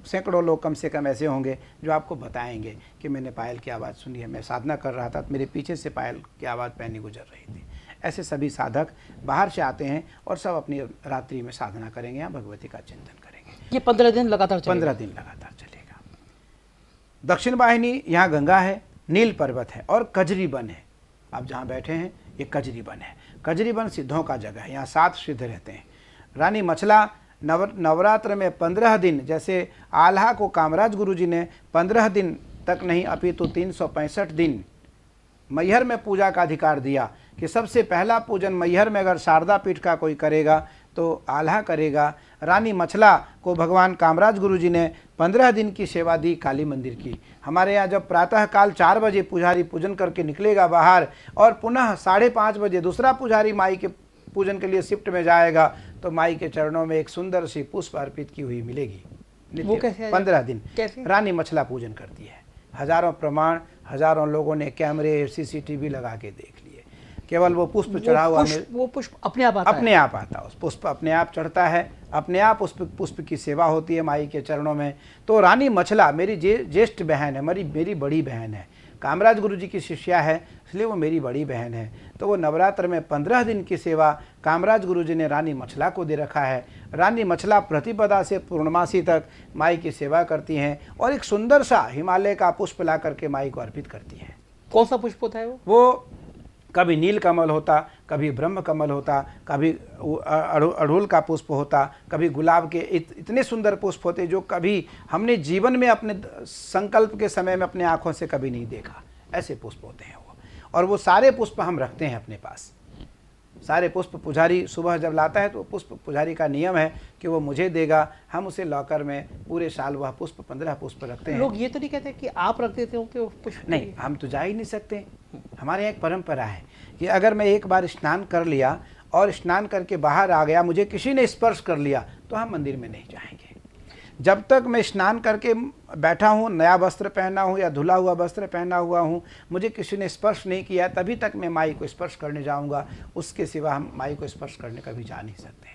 सैकड़ों लोग कम से कम ऐसे होंगे जो आपको बताएंगे कि मैंने पायल की आवाज़ सुनी है, मैं साधना कर रहा था तो मेरे पीछे से पायल की आवाज़ पहनी गुजर रही थी। ऐसे सभी साधक बाहर से आते हैं और सब अपनी रात्रि में साधना करेंगे, यहाँ भगवती का चिंतन करेंगे। ये 15 दिन लगातार चलेगा? 15 दिन लगातार चलेगा। दक्षिण वाहिनी यहाँ गंगा है, नील पर्वत है और कजरी वन है। आप जहाँ बैठे हैं ये कजरी वन है। कजरी वन सिद्धों का जगह है, यहाँ 7 सिद्ध रहते हैं। रानी मछला नवरात्र में 15 दिन, जैसे आल्हा को कामराज गुरु जी ने 15 दिन तक नहीं अपितु 365 दिन मैहर में पूजा का अधिकार दिया कि सबसे पहला पूजन मैहर में अगर शारदा पीठ का कोई करेगा तो आल्हा करेगा। रानी मछला को भगवान कामराज गुरु जी ने 15 दिन की सेवा दी काली मंदिर की। हमारे यहाँ जब प्रातःकाल 4 बजे पुजारी पूजन करके निकलेगा बाहर और पुनः 5:30 बजे दूसरा पुजारी माई के पूजन के लिए शिफ्ट में जाएगा तो माई के चरणों में एक सुंदर सी पुष्प अर्पित की हुई मिलेगी। वो कैसे? 15 दिन कैसे? रानी मछला पूजन करती है। हजारों प्रमाण, हजारों लोगों ने कैमरे CCTV लगा के देख लिए। केवल वो पुष्प चढ़ा हुआ वो पुष्प अपने आप आता है? अपने आप आता है। उस पुष्प अपने आप चढ़ता है, अपने आप उस पुष्प की सेवा होती है माई के चरणों में। तो रानी मछला मेरी ज्येष्ठ बहन है, मेरी बड़ी बहन है, कामराज गुरु जी की शिष्या है, इसलिए वो मेरी बड़ी बहन है। तो वो नवरात्र में 15 दिन की सेवा कामराज गुरु जी ने रानी मछला को दे रखा है। रानी मछला प्रतिपदा से पूर्णमासी तक माई की सेवा करती हैं और एक सुंदर सा हिमालय का पुष्प ला करके माई को अर्पित करती हैं। कौन सा पुष्प होता है वो कभी नील कमल होता, कभी ब्रह्म कमल होता, कभी अड़हुल का पुष्प होता, कभी गुलाब के इतने सुंदर पुष्प होते जो कभी हमने जीवन में अपने संकल्प के समय में अपने आँखों से कभी नहीं देखा। ऐसे पुष्प होते हैं वो, और वो सारे पुष्प हम रखते हैं अपने पास। सारे पुष्प पुजारी सुबह जब लाता है तो पुष्प पुजारी का नियम है कि वो मुझे देगा, हम उसे लॉकर में पूरे साल वह पुष्प 15 पुष्प रखते हैं। लोग ये तो नहीं कहते कि आप रख देते हो कि वो पुष्प? नहीं, हम तो जा ही नहीं सकते। हमारे यहाँ एक परंपरा है कि अगर मैं एक बार स्नान कर लिया और स्नान करके बाहर आ गया, मुझे किसी ने स्पर्श कर लिया तो हम मंदिर में नहीं जाएंगे। जब तक मैं स्नान करके बैठा हूँ, नया वस्त्र पहना हूँ या धुला हुआ वस्त्र पहना हुआ हूँ, मुझे किसी ने स्पर्श नहीं किया, तभी तक मैं माई को स्पर्श करने जाऊँगा। उसके सिवा हम माई को स्पर्श करने कभी जा नहीं सकते।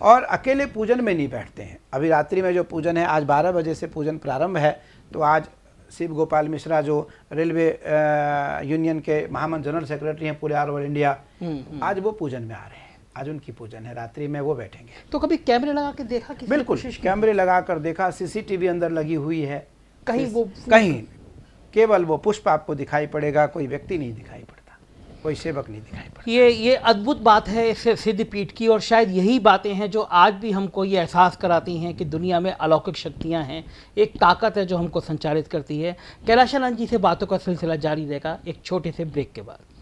और अकेले पूजन में नहीं बैठते हैं। अभी रात्रि में जो पूजन है, आज 12 बजे से पूजन प्रारंभ है, तो आज शिव गोपाल मिश्रा जो रेलवे यूनियन के महामंत्री जनरल सेक्रेटरी हैं पूरे ऑल ओवर इंडिया, आज वो पूजन में आ रहे हैं। आज उनकी पूजन है, रात्रि में वो बैठेंगे। तो कभी कैमरे लगा के देखा? बिल्कुल, कैमरे लगा कर देखा, CCTV अंदर लगी हुई है। कहीं केवल वो पुष्प आपको दिखाई पड़ेगा, कोई व्यक्ति नहीं दिखाई पड़ता, कोई सेवक नहीं दिखाई पड़ता। ये अद्भुत बात है इस सिद्ध पीठ की, और शायद यही बातें हैं जो आज भी हमको ये एहसास कराती हैं कि दुनिया में अलौकिक शक्तियां हैं, एक ताकत है जो हमको संचालित करती है। कैलाशानंद जी से बातों का सिलसिला जारी रहेगा एक छोटे से ब्रेक के बाद।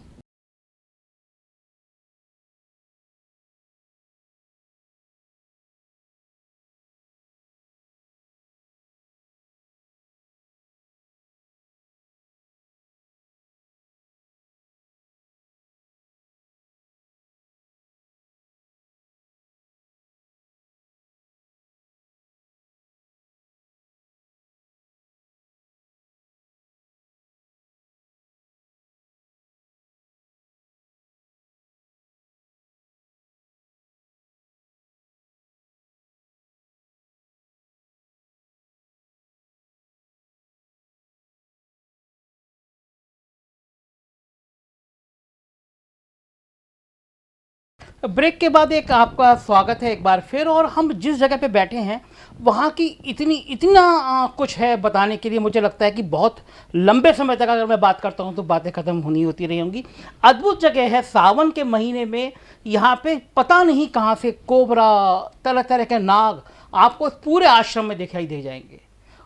ब्रेक के बाद एक आपका स्वागत है एक बार फिर। और हम जिस जगह पे बैठे हैं वहाँ की इतना कुछ है बताने के लिए, मुझे लगता है कि बहुत लंबे समय तक अगर मैं बात करता हूँ तो बातें ख़त्म होनी होती रही होंगी। अद्भुत जगह है। सावन के महीने में यहाँ पे पता नहीं कहाँ से कोबरा, तरह तरह के नाग आपको पूरे आश्रम में दिखाई दे जाएंगे।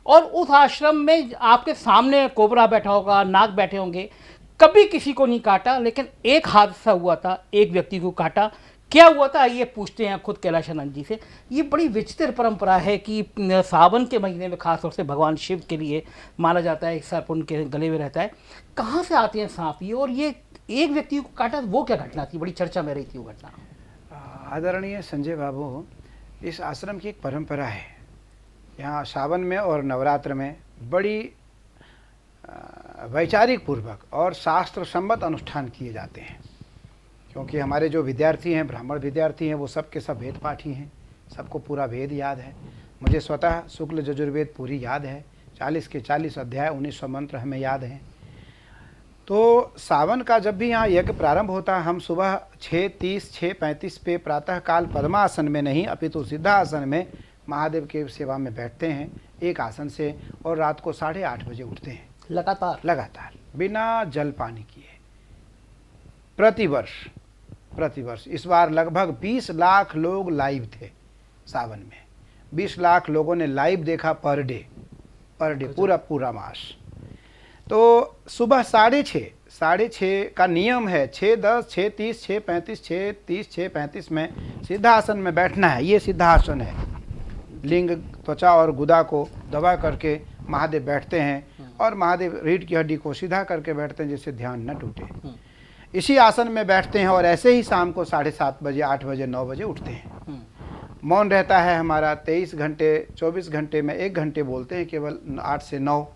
और उस आश्रम में आपके सामने कोबरा बैठा होगा, नाग बैठे होंगे। कभी किसी को नहीं काटा, लेकिन एक हादसा हुआ था, एक व्यक्ति को काटा। क्या हुआ था ये पूछते हैं खुद कैलाशानंद जी से। ये बड़ी विचित्र परंपरा है कि सावन के महीने में खासतौर से भगवान शिव के लिए माना जाता है, सर्प उनके गले में रहता है। कहाँ से आते हैं सांप ये, और ये एक व्यक्ति को काटा, वो क्या घटना थी? बड़ी चर्चा में रही थी वो घटना। आदरणीय संजय बाबू, इस आश्रम की एक परंपरा है। यहाँ सावन में और नवरात्र में बड़ी वैचारिक पूर्वक और शास्त्र सम्मत अनुष्ठान किए जाते हैं। क्योंकि हमारे जो विद्यार्थी हैं, ब्राह्मण विद्यार्थी हैं, वो सब के सब वेद पाठी हैं, सबको पूरा वेद याद है। मुझे स्वतः शुक्ल यजुर्वेद पूरी याद है, 40 के 40 अध्याय, 1900 मंत्र हमें याद हैं। तो सावन का जब भी यहाँ यज्ञ प्रारंभ होता है, हम सुबह 6:30 6:35 पे प्रातःकाल पद्मासन में नहीं अपितु सिद्धासन में महादेव के सेवा में बैठते हैं एक आसन से, और रात को 8:30 बजे उठते हैं लगातार बिना जल पानी किए। प्रतिवर्ष इस बार लगभग 20 लाख लोग लाइव थे सावन में। 20 लाख लोगों ने लाइव देखा पर डे पूरा मास। तो सुबह 6:30 का नियम है, 6:10 6:30 6:35 6:30 6:35 में सिद्धासन में बैठना है। ये सिद्धासन है, लिंग त्वचा और गुदा को दबा करके महादेव बैठते हैं और महादेव रीढ़ की हड्डी को सीधा करके बैठते हैं जिससे ध्यान न टूटे। इसी आसन में बैठते हैं और ऐसे ही शाम को 7:30 बजे 8 बजे 9 बजे उठते हैं। मौन रहता है हमारा 23 घंटे, 24 घंटे में 1 घंटे बोलते हैं केवल 8 से 9,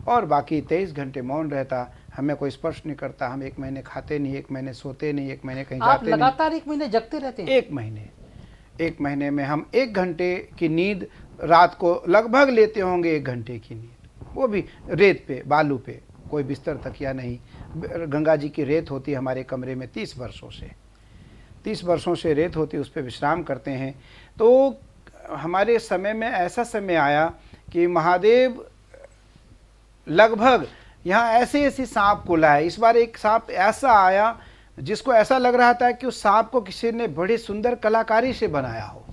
और बाकी 23 घंटे मौन रहता। हमें कोई स्पर्श नहीं करता, हम 1 महीने खाते नहीं, 1 महीने सोते नहीं, 1 महीने कहीं जाते नहीं। लगातार 1 महीने जगते रहते हैं? 1 महीने में हम 1 घंटे की नींद रात को लगभग लेते होंगे। 1 घंटे की नींद, वो भी रेत पे, बालू पे, कोई बिस्तर तकिया नहीं। गंगा जी की रेत होती है हमारे कमरे में 30 वर्षों से रेत होती, उस पर विश्राम करते हैं। तो हमारे समय में ऐसा समय आया कि महादेव लगभग यहाँ ऐसे सांप को लाए। इस बार एक सांप ऐसा आया जिसको ऐसा लग रहा था कि उस सांप को किसी ने बड़ी सुंदर कलाकारी से बनाया हो,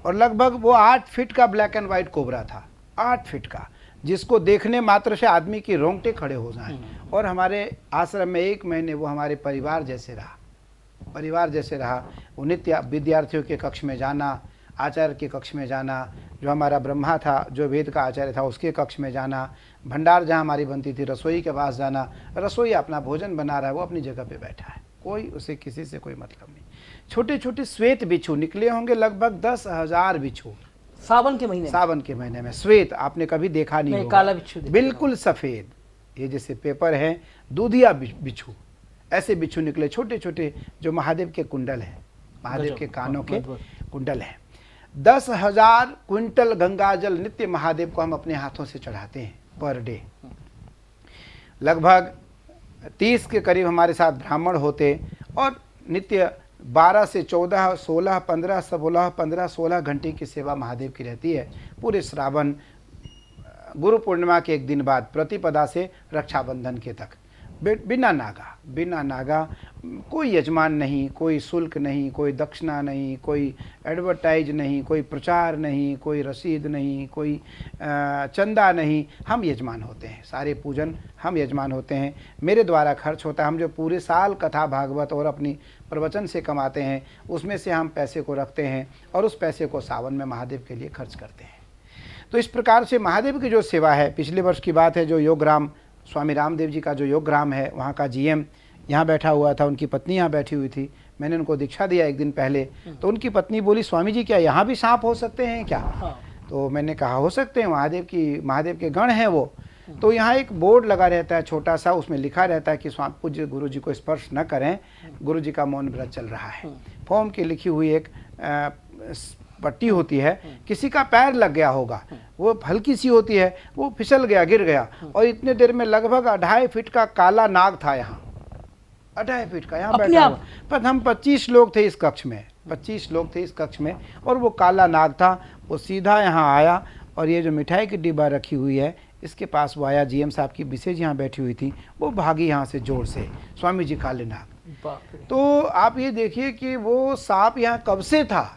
और लगभग वो 8 फीट का ब्लैक एंड वाइट कोबरा था, 8 फीट का, जिसको देखने मात्र से आदमी की रोंगटे खड़े हो जाएं। और हमारे आश्रम में 1 महीने वो हमारे परिवार जैसे रहा। वो नित्य विद्यार्थियों के कक्ष में जाना, आचार्य के कक्ष में जाना, जो हमारा ब्रह्मा था, जो वेद का आचार्य था, उसके कक्ष में जाना, भंडार जहाँ हमारी बनती थी रसोई के पास जाना। रसोई अपना भोजन बना रहा है, वो अपनी जगह पे बैठा है, कोई उसे किसी से कोई मतलब नहीं। छोटे छोटे श्वेत बिच्छू निकले होंगे, लगभग 10,000 बिच्छू सावन के महीने में श्वेत आपने कभी देखा नहीं होगा। काला बिच्छू बिल्कुल सफेद, ये जैसे पेपर है, दूधिया बिच्छू, ऐसे बिच्छू निकले छोटे छोटे, जो महादेव के कुंडल हैं, महादेव के कानों के कुंडल हैं। 10,000 क्विंटल गंगा जल नित्य महादेव को हम अपने हाथों से चढ़ाते हैं पर डे। लगभग 30 के करीब हमारे साथ ब्राह्मण होते, और नित्य 12 से 14 16 15 16 15 16 घंटे की सेवा महादेव की रहती है पूरे श्रावण, गुरु पूर्णिमा के 1 दिन बाद प्रतिपदा से रक्षाबंधन के तक, बिना नागा। कोई यजमान नहीं, कोई शुल्क नहीं, कोई दक्षिणा नहीं, कोई एडवर्टाइज नहीं, कोई प्रचार नहीं, कोई रसीद नहीं, कोई चंदा नहीं। हम यजमान होते हैं, सारे पूजन हम यजमान होते हैं, मेरे द्वारा खर्च होता है। हम जो पूरे साल कथा भागवत और अपनी प्रवचन से कमाते हैं, उसमें से हम पैसे को रखते हैं और उस पैसे को सावन में महादेव के लिए खर्च करते हैं। तो इस प्रकार से महादेव की जो सेवा है, पिछले वर्ष की बात है, जो योगग्राम स्वामी रामदेव जी का जो योगग्राम है, वहाँ का जीएम यहाँ बैठा हुआ था, उनकी पत्नी यहाँ बैठी हुई थी। मैंने उनको दीक्षा दिया 1 दिन पहले, तो उनकी पत्नी बोली, स्वामी जी क्या यहाँ भी सांप हो सकते हैं क्या? तो मैंने कहा हो सकते हैं, महादेव के गण हैं वो। तो यहाँ एक बोर्ड लगा रहता है छोटा सा, उसमें लिखा रहता है कि स्वामी पूज्य गुरु जी को स्पर्श न करें, गुरु जी का मौन व्रत चल रहा है। फोम की लिखी हुई एक पट्टी होती है, किसी का पैर लग गया होगा, वो हल्की सी होती है, वो फिसल गया, गिर गया, और इतने देर में लगभग 2.5 फीट का काला नाग था यहाँ, 2.5 फीट का यहाँ बैठा हुआ। पर हम 25 लोग थे इस कक्ष में, और वो काला नाग था, वो सीधा यहाँ आया, और ये जो मिठाई की डिब्बा रखी हुई है इसके पास वो आया। जीएम साहब की मिसेज यहाँ बैठी हुई थी, वो भागी यहाँ से जोर से, स्वामी जी काले नाग। तो आप ये देखिए कि वो सांप यहाँ कब से था,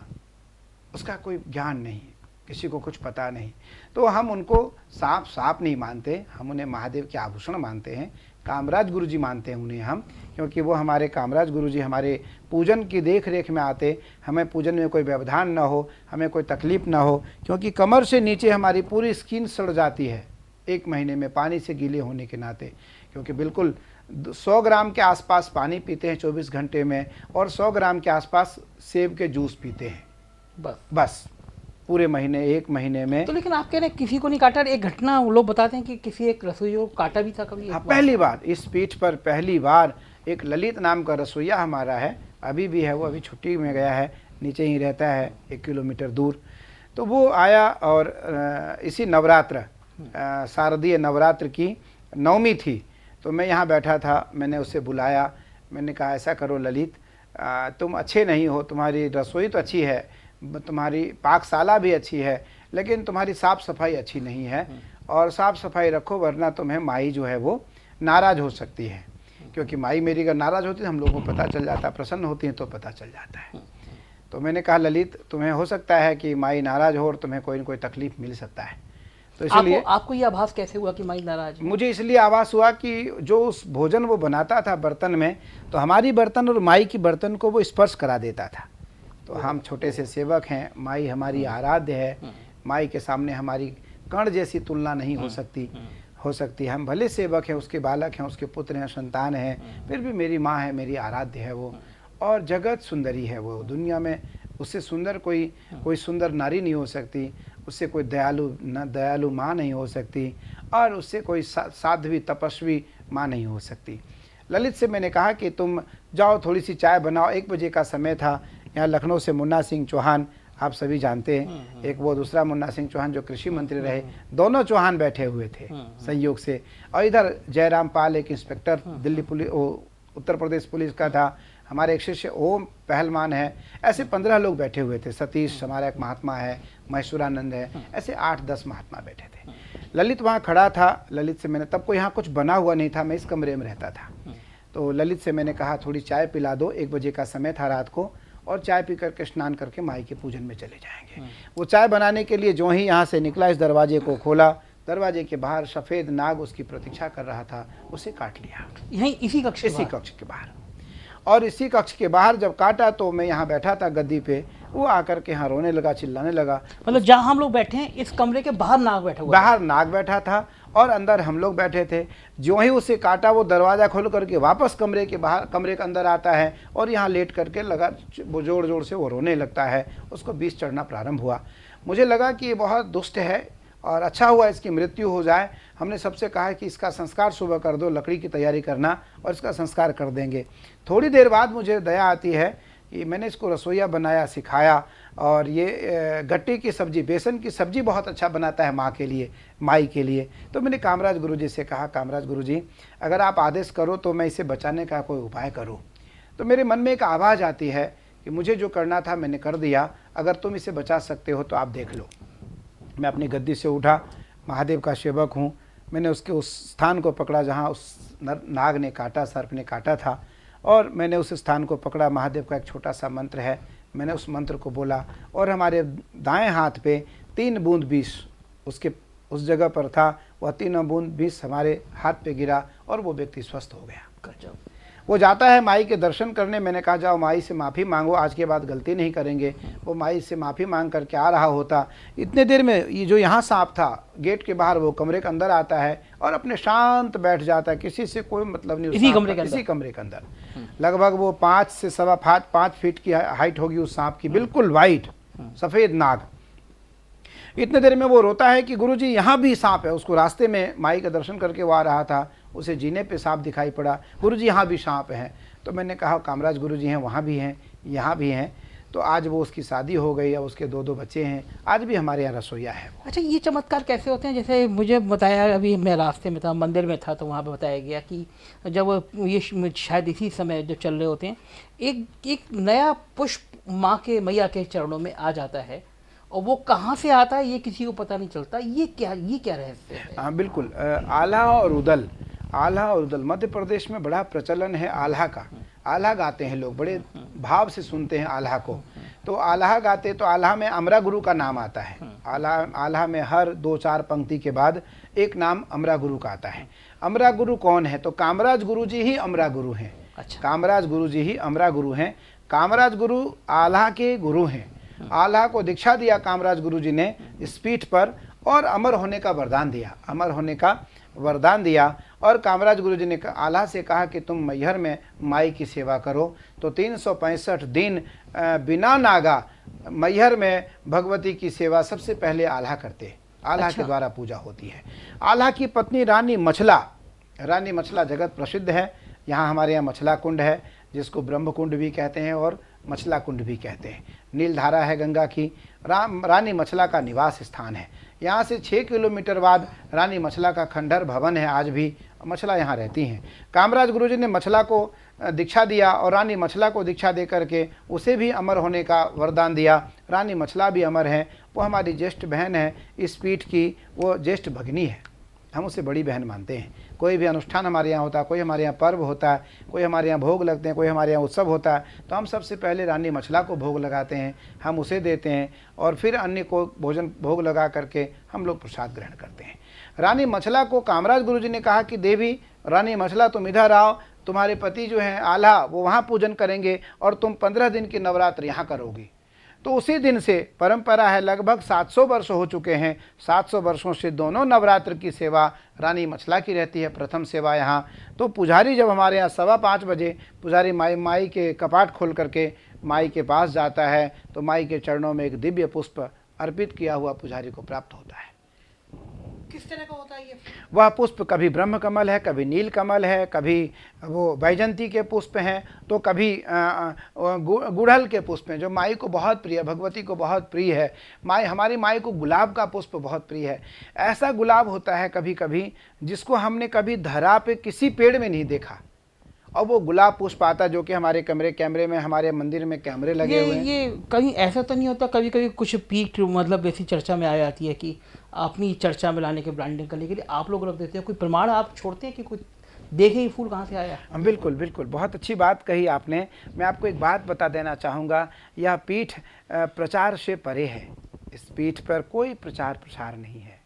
उसका कोई ज्ञान नहीं, किसी को कुछ पता नहीं। तो हम उनको सांप नहीं मानते, हम उन्हें महादेव के आभूषण मानते हैं, कामराज गुरुजी मानते हैं उन्हें हम, क्योंकि वो हमारे कामराज गुरुजी हमारे पूजन की देख रेख में आते, हमें पूजन में कोई व्यवधान ना हो, हमें कोई तकलीफ ना हो, क्योंकि कमर से नीचे हमारी पूरी स्किन सड़ जाती है 1 महीने में पानी से गीले होने के नाते, क्योंकि बिल्कुल 100 ग्राम के आसपास पानी पीते हैं 24 घंटे में, और 100 ग्राम के आसपास सेब के जूस पीते हैं बस पूरे महीने, 1 महीने में। तो लेकिन आप कह रहे हैं किसी को नहीं काटा, एक घटना लोग बताते हैं कि किसी एक रसोई को काटा भी था कभी? हाँ, पहली बार इस पीठ पर पहली बार एक ललित नाम का रसोईया हमारा है, अभी भी है, वो अभी छुट्टी में गया है, नीचे ही रहता है 1 किलोमीटर दूर। तो वो आया, और इसी नवरात्र, शारदीय नवरात्र की नवमी थी, तो मैं यहाँ बैठा था, मैंने उसे बुलाया, मैंने कहा ऐसा करो ललित, तुम अच्छे नहीं हो, तुम्हारी रसोई तो अच्छी है, तुम्हारी पाकशाला भी अच्छी है, लेकिन तुम्हारी साफ़ सफाई अच्छी नहीं है, और साफ़ सफाई रखो वरना तुम्हें माई जो है वो नाराज़ हो सकती है। क्योंकि माई मेरी अगर नाराज़ होती है हम लोगों को पता चल जाता है, प्रसन्न होती है तो पता चल जाता है। तो मैंने कहा ललित, तुम्हें हो सकता है कि माई नाराज़ हो और तुम्हें कोई न कोई तकलीफ मिल सकता है। तो इसलिए आपको ये आभास कैसे हुआ कि माई नाराज है? मुझे इसलिए आभास हुआ कि जो उस भोजन वो बनाता था बर्तन में, तो हमारी बर्तन और माई की बर्तन को वो स्पर्श करा देता था। तो हम छोटे से सेवक हैं, माई हमारी आराध्य है, माई के सामने हमारी कण जैसी तुलना नहीं हो सकती। हम भले सेवक हैं, उसके बालक हैं, उसके पुत्र हैं, संतान हैं, फिर भी मेरी माँ है, मेरी आराध्य है वो, और जगत सुंदरी है वो। दुनिया में उससे सुंदर कोई सुंदर नारी नहीं हो सकती, उससे कोई दयालु माँ नहीं हो सकती, और उससे कोई साध्वी तपस्वी माँ नहीं हो सकती। ललित से मैंने कहा कि तुम जाओ थोड़ी सी चाय बनाओ। 1 बजे का समय था। यहाँ लखनऊ से मुन्ना सिंह चौहान, आप सभी जानते हैं, एक वो दूसरा मुन्ना सिंह चौहान जो कृषि मंत्री रहे, दोनों चौहान बैठे हुए थे संयोग से। और इधर जयराम पाल एक inspector Delhi police, Uttar Pradesh police का था। हमारे एक शिष्य ओम पहलवान है। ऐसे 15 लोग बैठे हुए थे। सतीश हमारा एक महात्मा है, महेश्वरानंद है, ऐसे 8-10 महात्मा बैठे थे। ललित वहाँ खड़ा था। ललित से मैंने, तब को यहाँ कुछ बना हुआ नहीं था, मैं इस कमरे में रहता था। तो ललित से मैंने कहा थोड़ी चाय पिला दो। 1 बजे का समय था रात को, और चाय पी करके स्नान करके माई के पूजन में चले जाएंगे। वो चाय बनाने के लिए जो ही यहाँ से निकला, इस दरवाजे को खोला, दरवाजे के बाहर सफ़ेद नाग उसकी प्रतीक्षा कर रहा था, उसे काट लिया यहीं इसी कक्ष के बाहर। और इसी कक्ष के बाहर जब काटा तो मैं यहाँ बैठा था गद्दी पे, वो आकर के यहाँ रोने लगा, चिल्लाने लगा। मतलब जहाँ हम लोग बैठे हैं इस कमरे के बाहर नाग बैठा हुआ, बाहर नाग बैठा था और अंदर हम लोग बैठे थे। जो ही उसे काटा वो दरवाज़ा खोल करके वापस कमरे के अंदर आता है, और यहाँ लेट करके लगा वो जोर जोर से वो रोने लगता है। उसको विष चढ़ना प्रारंभ हुआ। मुझे लगा कि ये बहुत दुष्ट है और अच्छा हुआ इसकी मृत्यु हो जाए। हमने सबसे कहा है कि इसका संस्कार सुबह कर दो, लकड़ी की तैयारी करना और इसका संस्कार कर देंगे। थोड़ी देर बाद मुझे दया आती है कि मैंने इसको रसोईया बनाया, सिखाया, और ये गट्टी की सब्ज़ी, बेसन की सब्ज़ी बहुत अच्छा बनाता है माँ के लिए, माई के लिए। तो मैंने कामराज गुरुजी से कहा, कामराज गुरुजी अगर आप आदेश करो तो मैं इसे बचाने का कोई उपाय करूँ। तो मेरे मन में एक आवाज़ आती है कि मुझे जो करना था मैंने कर दिया, अगर तुम इसे बचा सकते हो तो आप देख लो। मैं अपनी गद्दी से उठा, महादेव का सेवक हूँ। मैंने उसके उस स्थान को पकड़ा जहाँ उस नाग ने काटा, सर्प ने काटा था, और मैंने उस स्थान को पकड़ा। महादेव का एक छोटा सा मंत्र है, मैंने उस मंत्र को बोला, और हमारे दाएं हाथ पे 3 बूंद विष उसके उस जगह पर था। वह 3 बूंद विष हमारे हाथ पे गिरा और वो व्यक्ति स्वस्थ हो गया। वो जाता है माई के दर्शन करने। मैंने कहा जाओ माई से माफ़ी मांगो, आज के बाद गलती नहीं करेंगे। वो माई से माफ़ी मांग करके आ रहा होता। इतने देर में ये जो यहाँ सांप था गेट के बाहर, वो कमरे के अंदर आता है और अपने शांत बैठ जाता है, किसी से कोई मतलब नहीं। इसी कमरे के अंदर लगभग वो 5 से 5.25 फीट की हाइट होगी उस सांप की, बिल्कुल वाइट सफ़ेद नाग। इतने देर में वो रोता है कि गुरुजी यहाँ भी सांप है। उसको रास्ते में माई का दर्शन करके वो आ रहा था, उसे जीने पे सांप दिखाई पड़ा। गुरुजी यहाँ भी सांप हैं। तो मैंने कहा कामराज गुरुजी हैं, वहाँ भी हैं, यहाँ भी हैं। तो आज वो उसकी शादी हो गई, अब उसके 2 बच्चे हैं। आज भी हमारे यहाँ रसोईया है। अच्छा, ये चमत्कार कैसे होते हैं? जैसे मुझे बताया, अभी मैं रास्ते में था, मंदिर में था, तो वहाँ पे बताया गया कि जब ये शायद इसी समय जब चल रहे होते हैं, एक नया पुष्प माँ के मैया के चरणों में आ जाता है, और वो कहाँ से आता है ये किसी को पता नहीं चलता। ये क्या रहस्य है? हाँ बिल्कुल। आल्हा और उदल मध्य प्रदेश में बड़ा प्रचलन है आल्हा का। आल्हा गाते हैं लोग, बड़े भाव से सुनते हैं आल्हा को। तो आल्हा गाते तो आल्हा में अमरा गुरु का नाम आता है। आल्हा में हर 2-4 पंक्ति के बाद एक नाम अमरा गुरु का आता है। अमरा गुरु कौन है? तो कामराज गुरु जी ही अमरा गुरु हैं। अच्छा, कामराज गुरु जी ही अमरा गुरु हैं। कामराज गुरु आल्हा के गुरु हैं। आल्हा को दीक्षा दिया कामराज गुरु जी ने इस पीठ पर, और अमर होने का वरदान दिया। और कामराज गुरु जी ने आल्हा से कहा कि तुम मैहर में माई की सेवा करो। तो 365 दिन बिना नागा मैहर में भगवती की सेवा सबसे पहले आल्हा करते। आल्हा के द्वारा पूजा होती है। आल्हा की पत्नी रानी मछला जगत प्रसिद्ध है। यहाँ हमारे यहाँ मछला कुंड है, जिसको ब्रह्म कुंड भी कहते हैं और मछला कुंड भी कहते हैं। नीलधारा है गंगा की। रानी मछला का निवास स्थान है। यहाँ से 6 किलोमीटर बाद रानी मछला का खंडहर भवन है, आज भी मछला यहाँ रहती हैं। कामराज गुरुजी ने मछला को दीक्षा दिया और रानी मछला को दीक्षा दे करके उसे भी अमर होने का वरदान दिया। रानी मछला भी अमर है, वो हमारी ज्येष्ठ बहन है इस पीठ की, वो ज्येष्ठ भगिनी है, हम उसे बड़ी बहन मानते हैं। कोई भी अनुष्ठान हमारे यहाँ होता है, कोई हमारे यहाँ पर्व होता है, कोई हमारे यहाँ भोग लगते हैं, कोई हमारे यहाँ उत्सव होता है, तो हम सबसे पहले रानी मछला को भोग लगाते हैं, हम उसे देते हैं और फिर अन्य को भोग लगा करके हम लोग प्रसाद ग्रहण करते हैं। रानी मछला को कामराज गुरुजी ने कहा कि देवी रानी मछला तुम इधर आओ, तुम्हारे पति जो हैं आल्हा वो वहाँ पूजन करेंगे और तुम 15 दिन की नवरात्र यहाँ करोगी। तो उसी दिन से परंपरा है, लगभग 700 वर्ष हो चुके हैं। 700 वर्षों से दोनों नवरात्र की सेवा रानी मछला की रहती है, प्रथम सेवा यहाँ। तो पुजारी जब हमारे यहाँ 5:15 बजे पुजारी माई के कपाट खोल करके माई के पास जाता है तो माई के चरणों में एक दिव्य पुष्प अर्पित किया हुआ पुजारी को प्राप्त होता है। किस तरह का होता है ये? वह पुष्प कभी ब्रह्म कमल है, कभी नील कमल है, कभी वो बैजंती के पुष्प हैं, तो कभी गुड़हल के पुष्प हैं जो माई को बहुत प्रिय, भगवती को बहुत प्रिय है। हमारी माई को गुलाब का पुष्प बहुत प्रिय है। ऐसा गुलाब होता है कभी कभी जिसको हमने कभी धरा पे किसी पेड़ में नहीं देखा, और वो गुलाब पुष्प आता जो कि हमारे कैमरे में, हमारे मंदिर में कैमरे लगे हुए हैं। ये कहीं ऐसा तो नहीं होता, कभी कभी कुछ पीठ मतलब ऐसी चर्चा में आ जाती है कि अपनी चर्चा में लाने के, ब्रांडिंग करने के लिए आप लोग रख देते हैं, कोई प्रमाण आप छोड़ते हैं कि कुछ देखे ही फूल कहाँ से आया? बिल्कुल बिल्कुल, बहुत अच्छी बात कही आपने। मैं आपको एक बात बता देना चाहूँगा, यह पीठ प्रचार से परे है। इस पीठ पर कोई प्रचार प्रसार नहीं है।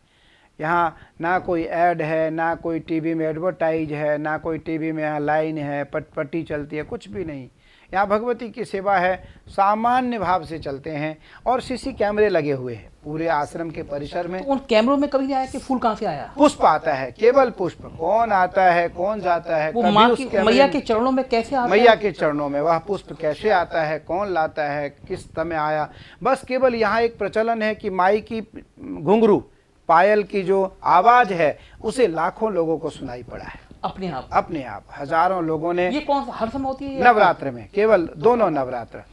यहाँ ना कोई ऐड है, ना कोई टीवी में एडवर्टाइज है, ना कोई टीवी में यहाँ लाइन है, पट्टी चलती है, कुछ भी नहीं। यहाँ भगवती की सेवा है, सामान्य भाव से चलते हैं और सीसी कैमरे लगे हुए हैं पूरे आश्रम के परिसर में। तो उन कैमरों में कभी नहीं आया कि फूल कहाँ से आया? पुष्प आता है, केवल पुष्प। कौन आता है, कौन जाता है, वो मैया के चरणों में कैसे आता है? मैया के चरणों में वह पुष्प कैसे आता है, कौन लाता है, किस समय आया, बस केवल यहाँ एक प्रचलन है कि माई की घुंघरू पायल की जो आवाज है उसे लाखों लोगों को सुनाई पड़ा है। अपने आप हजारों लोगों ने। ये कौन सा हर समय होती है? नवरात्र में, केवल दोनों नवरात्र।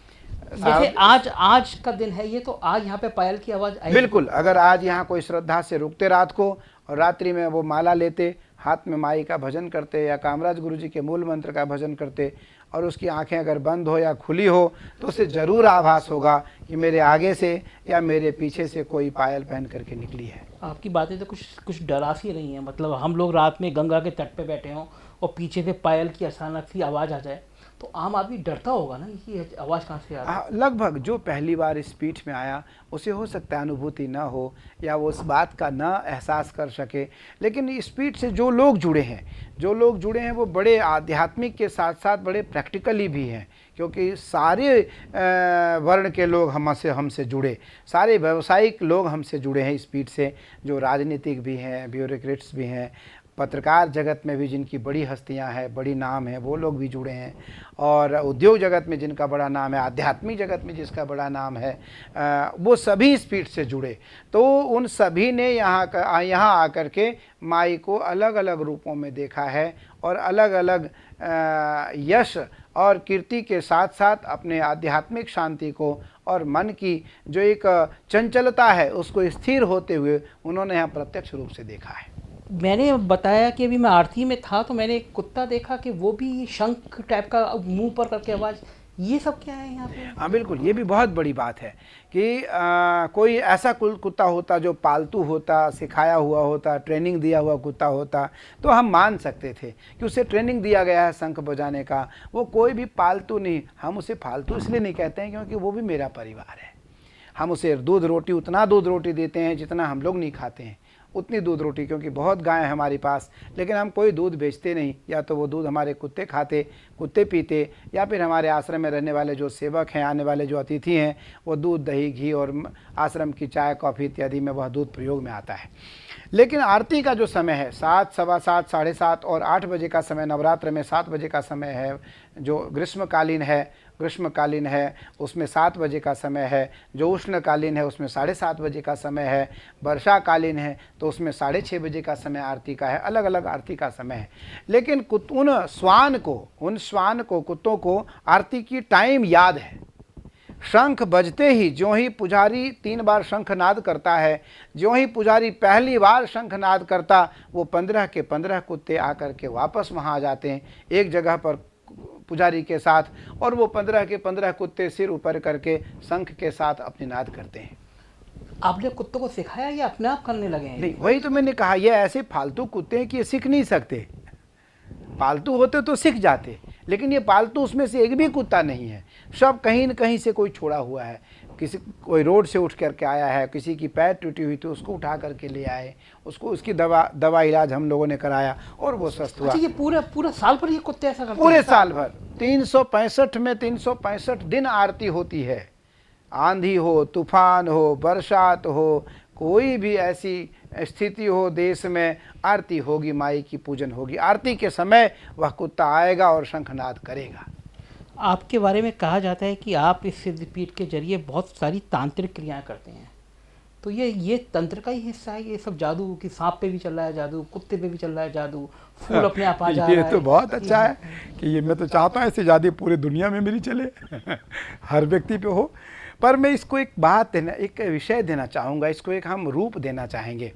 जैसे आज का दिन है ये, तो आज यहाँ पे पायल की आवाज आई? बिल्कुल, अगर आज यहाँ कोई श्रद्धा से रुकते रात को और रात्रि में वो माला लेते, हाथ में माई का भजन करते या कामराज गुरुजी के मूल मंत्र का भजन करते और उसकी आंखें अगर बंद हो या खुली हो तो उसे जरूर आभास होगा कि मेरे आगे से या मेरे पीछे से कोई पायल पहन करके निकली है। आपकी बातें तो कुछ डरा सी रही हैं। मतलब हम लोग रात में गंगा के तट पे बैठे हों और पीछे से पायल की अचानक सी आवाज़ आ जाए तो आम आदमी डरता होगा ना कि ये आवाज़ कहाँ से आ रही है? लगभग जो पहली बार इस पीठ में आया उसे हो सकता है अनुभूति ना हो या वो उस बात का ना एहसास कर सके, लेकिन इस पीठ से जो लोग जुड़े हैं वो बड़े आध्यात्मिक के साथ साथ बड़े प्रैक्टिकली भी हैं, क्योंकि सारे वर्ण के लोग हमसे जुड़े, सारे व्यावसायिक लोग हमसे जुड़े हैं इस पीठ से, जो राजनीतिक भी हैं, ब्यूरोक्रेट्स भी हैं, पत्रकार जगत में भी जिनकी बड़ी हस्तियां हैं, बड़ी नाम है, वो लोग भी जुड़े हैं, और उद्योग जगत में जिनका बड़ा नाम है, आध्यात्मिक जगत में जिसका बड़ा नाम है, वो सभी इस पीठ से जुड़े। तो उन सभी ने यहाँ आकर के माई को अलग अलग रूपों में देखा है और अलग अलग यश और कीर्ति के साथ साथ अपने आध्यात्मिक शांति को और मन की जो एक चंचलता है उसको स्थिर होते हुए उन्होंने यहाँ प्रत्यक्ष रूप से देखा है। मैंने बताया कि अभी मैं आरती में था तो मैंने एक कुत्ता देखा कि वो भी शंख टाइप का मुंह पर करके आवाज़, ये सब क्या है यहाँ पे? हाँ बिल्कुल, ये भी बहुत बड़ी बात है कि कोई ऐसा कुत्ता होता जो पालतू होता, सिखाया हुआ होता, ट्रेनिंग दिया हुआ कुत्ता होता तो हम मान सकते थे कि उसे ट्रेनिंग दिया गया है शंख बजाने का। वो कोई भी पालतू नहीं, हम उसे फालतू इसलिए नहीं कहते हैं क्योंकि वो भी मेरा परिवार है। हम उसे उतना दूध रोटी देते हैं जितना हम लोग नहीं खाते हैं, उतनी दूध रोटी, क्योंकि बहुत गाय है हमारे पास, लेकिन हम कोई दूध बेचते नहीं। या तो वो दूध हमारे कुत्ते खाते, कुत्ते पीते, या फिर हमारे आश्रम में रहने वाले जो सेवक हैं, आने वाले जो अतिथि हैं, वो दूध, दही, घी और आश्रम की चाय, कॉफ़ी इत्यादि में वह दूध प्रयोग में आता है। लेकिन आरती का जो समय है 7, 7:15, 7:30 और 8 बजे का समय, नवरात्र में 7 बजे का समय है, जो ग्रीष्मकालीन है उसमें 7 बजे का समय है, जो उष्णकालीन है उसमें 7:30 बजे का समय है, वर्षाकालीन है तो उसमें 6:30 बजे का समय आरती का है। अलग अलग आरती का समय है। लेकिन उन श्वान को कुत्तों को आरती की टाइम याद है। शंख बजते ही, ज्यों ही पुजारी 3 बार शंखनाद करता है, ज्यों ही पुजारी पहली बार शंखनाद करता, वो 15 के 15 कुत्ते आकर के वापस वहाँ आ जाते हैं एक जगह पर पुजारी के साथ, और वो 15 के 15 कुत्ते सिर ऊपर करके शंख के साथ अपनी नाद करते हैं। आपने कुत्तों को सिखाया या अपने आप करने लगे हैं? नहीं, वही तो मैंने कहा, ये ऐसे फालतू कुत्ते हैं कि ये सीख नहीं सकते। पालतू होते तो सीख जाते, लेकिन ये पालतू उसमें से एक भी कुत्ता नहीं है। सब कहीं न कहीं से कोई छोड़ा हुआ है। कोई रोड से उठ करके आया है, किसी की पैर टूटी हुई तो उसको उठा करके ले आए, उसको उसकी दवा इलाज हम लोगों ने कराया और वो स्वस्थ हुआ। अच्छा, ये पूरा साल भर ये कुत्ते ऐसा करते हैं? पूरे साल भर 365 में 365 दिन आरती होती है। आंधी हो, तूफान हो, बरसात हो, कोई भी ऐसी स्थिति हो देश में, आरती होगी, माई की पूजन होगी। आरती के समय वह कुत्ता आएगा और शंखनाद करेगा। आपके बारे में कहा जाता है कि आप इस सिद्धपीठ के जरिए बहुत सारी तांत्रिक क्रियाएं करते हैं, तो ये तंत्र का ही हिस्सा है? ये सब जादू कि सांप पे भी चल रहा है जादू, कुत्ते पे भी चल रहा है जादू, फूल अपने आप आ जा रहा है? ये तो बहुत अच्छा है कि ये, मैं तो चाहता हूँ ऐसे जादू पूरी दुनिया में मेरी चले हर व्यक्ति पे हो। पर मैं इसको एक बात देना, एक विषय देना चाहूँगा, इसको एक हम रूप देना चाहेंगे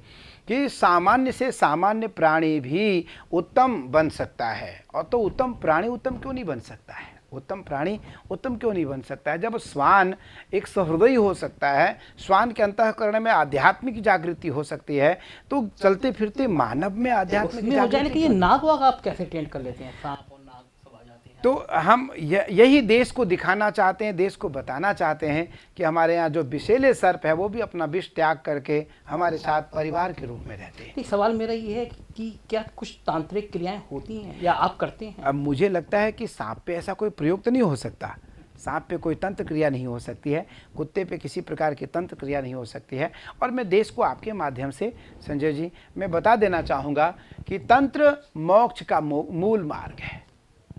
कि सामान्य से सामान्य प्राणी भी उत्तम बन सकता है। और तो उत्तम प्राणी उत्तम क्यों नहीं बन सकता है? उत्तम प्राणी उत्तम क्यों नहीं बन सकता है? जब श्वान एक सहृदयी हो सकता है, श्वान के अंतःकरण में आध्यात्मिक जागृति हो सकती है, तो चलते फिरते मानव में आध्यात्मिक हो जाने जागृति कि ये नाग वाग आप कैसे ट्रेंड कर लेते हैं? सांप और नाग सब आ जाते हैं। तो हम यही देश को दिखाना चाहते हैं, देश को बताना चाहते हैं कि हमारे यहाँ जो विषैले सर्प है वो भी अपना विष त्याग करके हमारे साथ परिवार के रूप में रहते हैं। एक सवाल मेरा ये है कि क्या कुछ तांत्रिक क्रियाएं होती हैं या आप करते हैं? अब मुझे लगता है कि सांप पे ऐसा कोई प्रयोग तो नहीं हो सकता, सांप पे कोई तंत्र क्रिया नहीं हो सकती है, कुत्ते पे किसी प्रकार की तंत्र क्रिया नहीं हो सकती है। और मैं देश को आपके माध्यम से संजय जी मैं बता देना चाहूँगा कि तंत्र मोक्ष का मूल मार्ग है।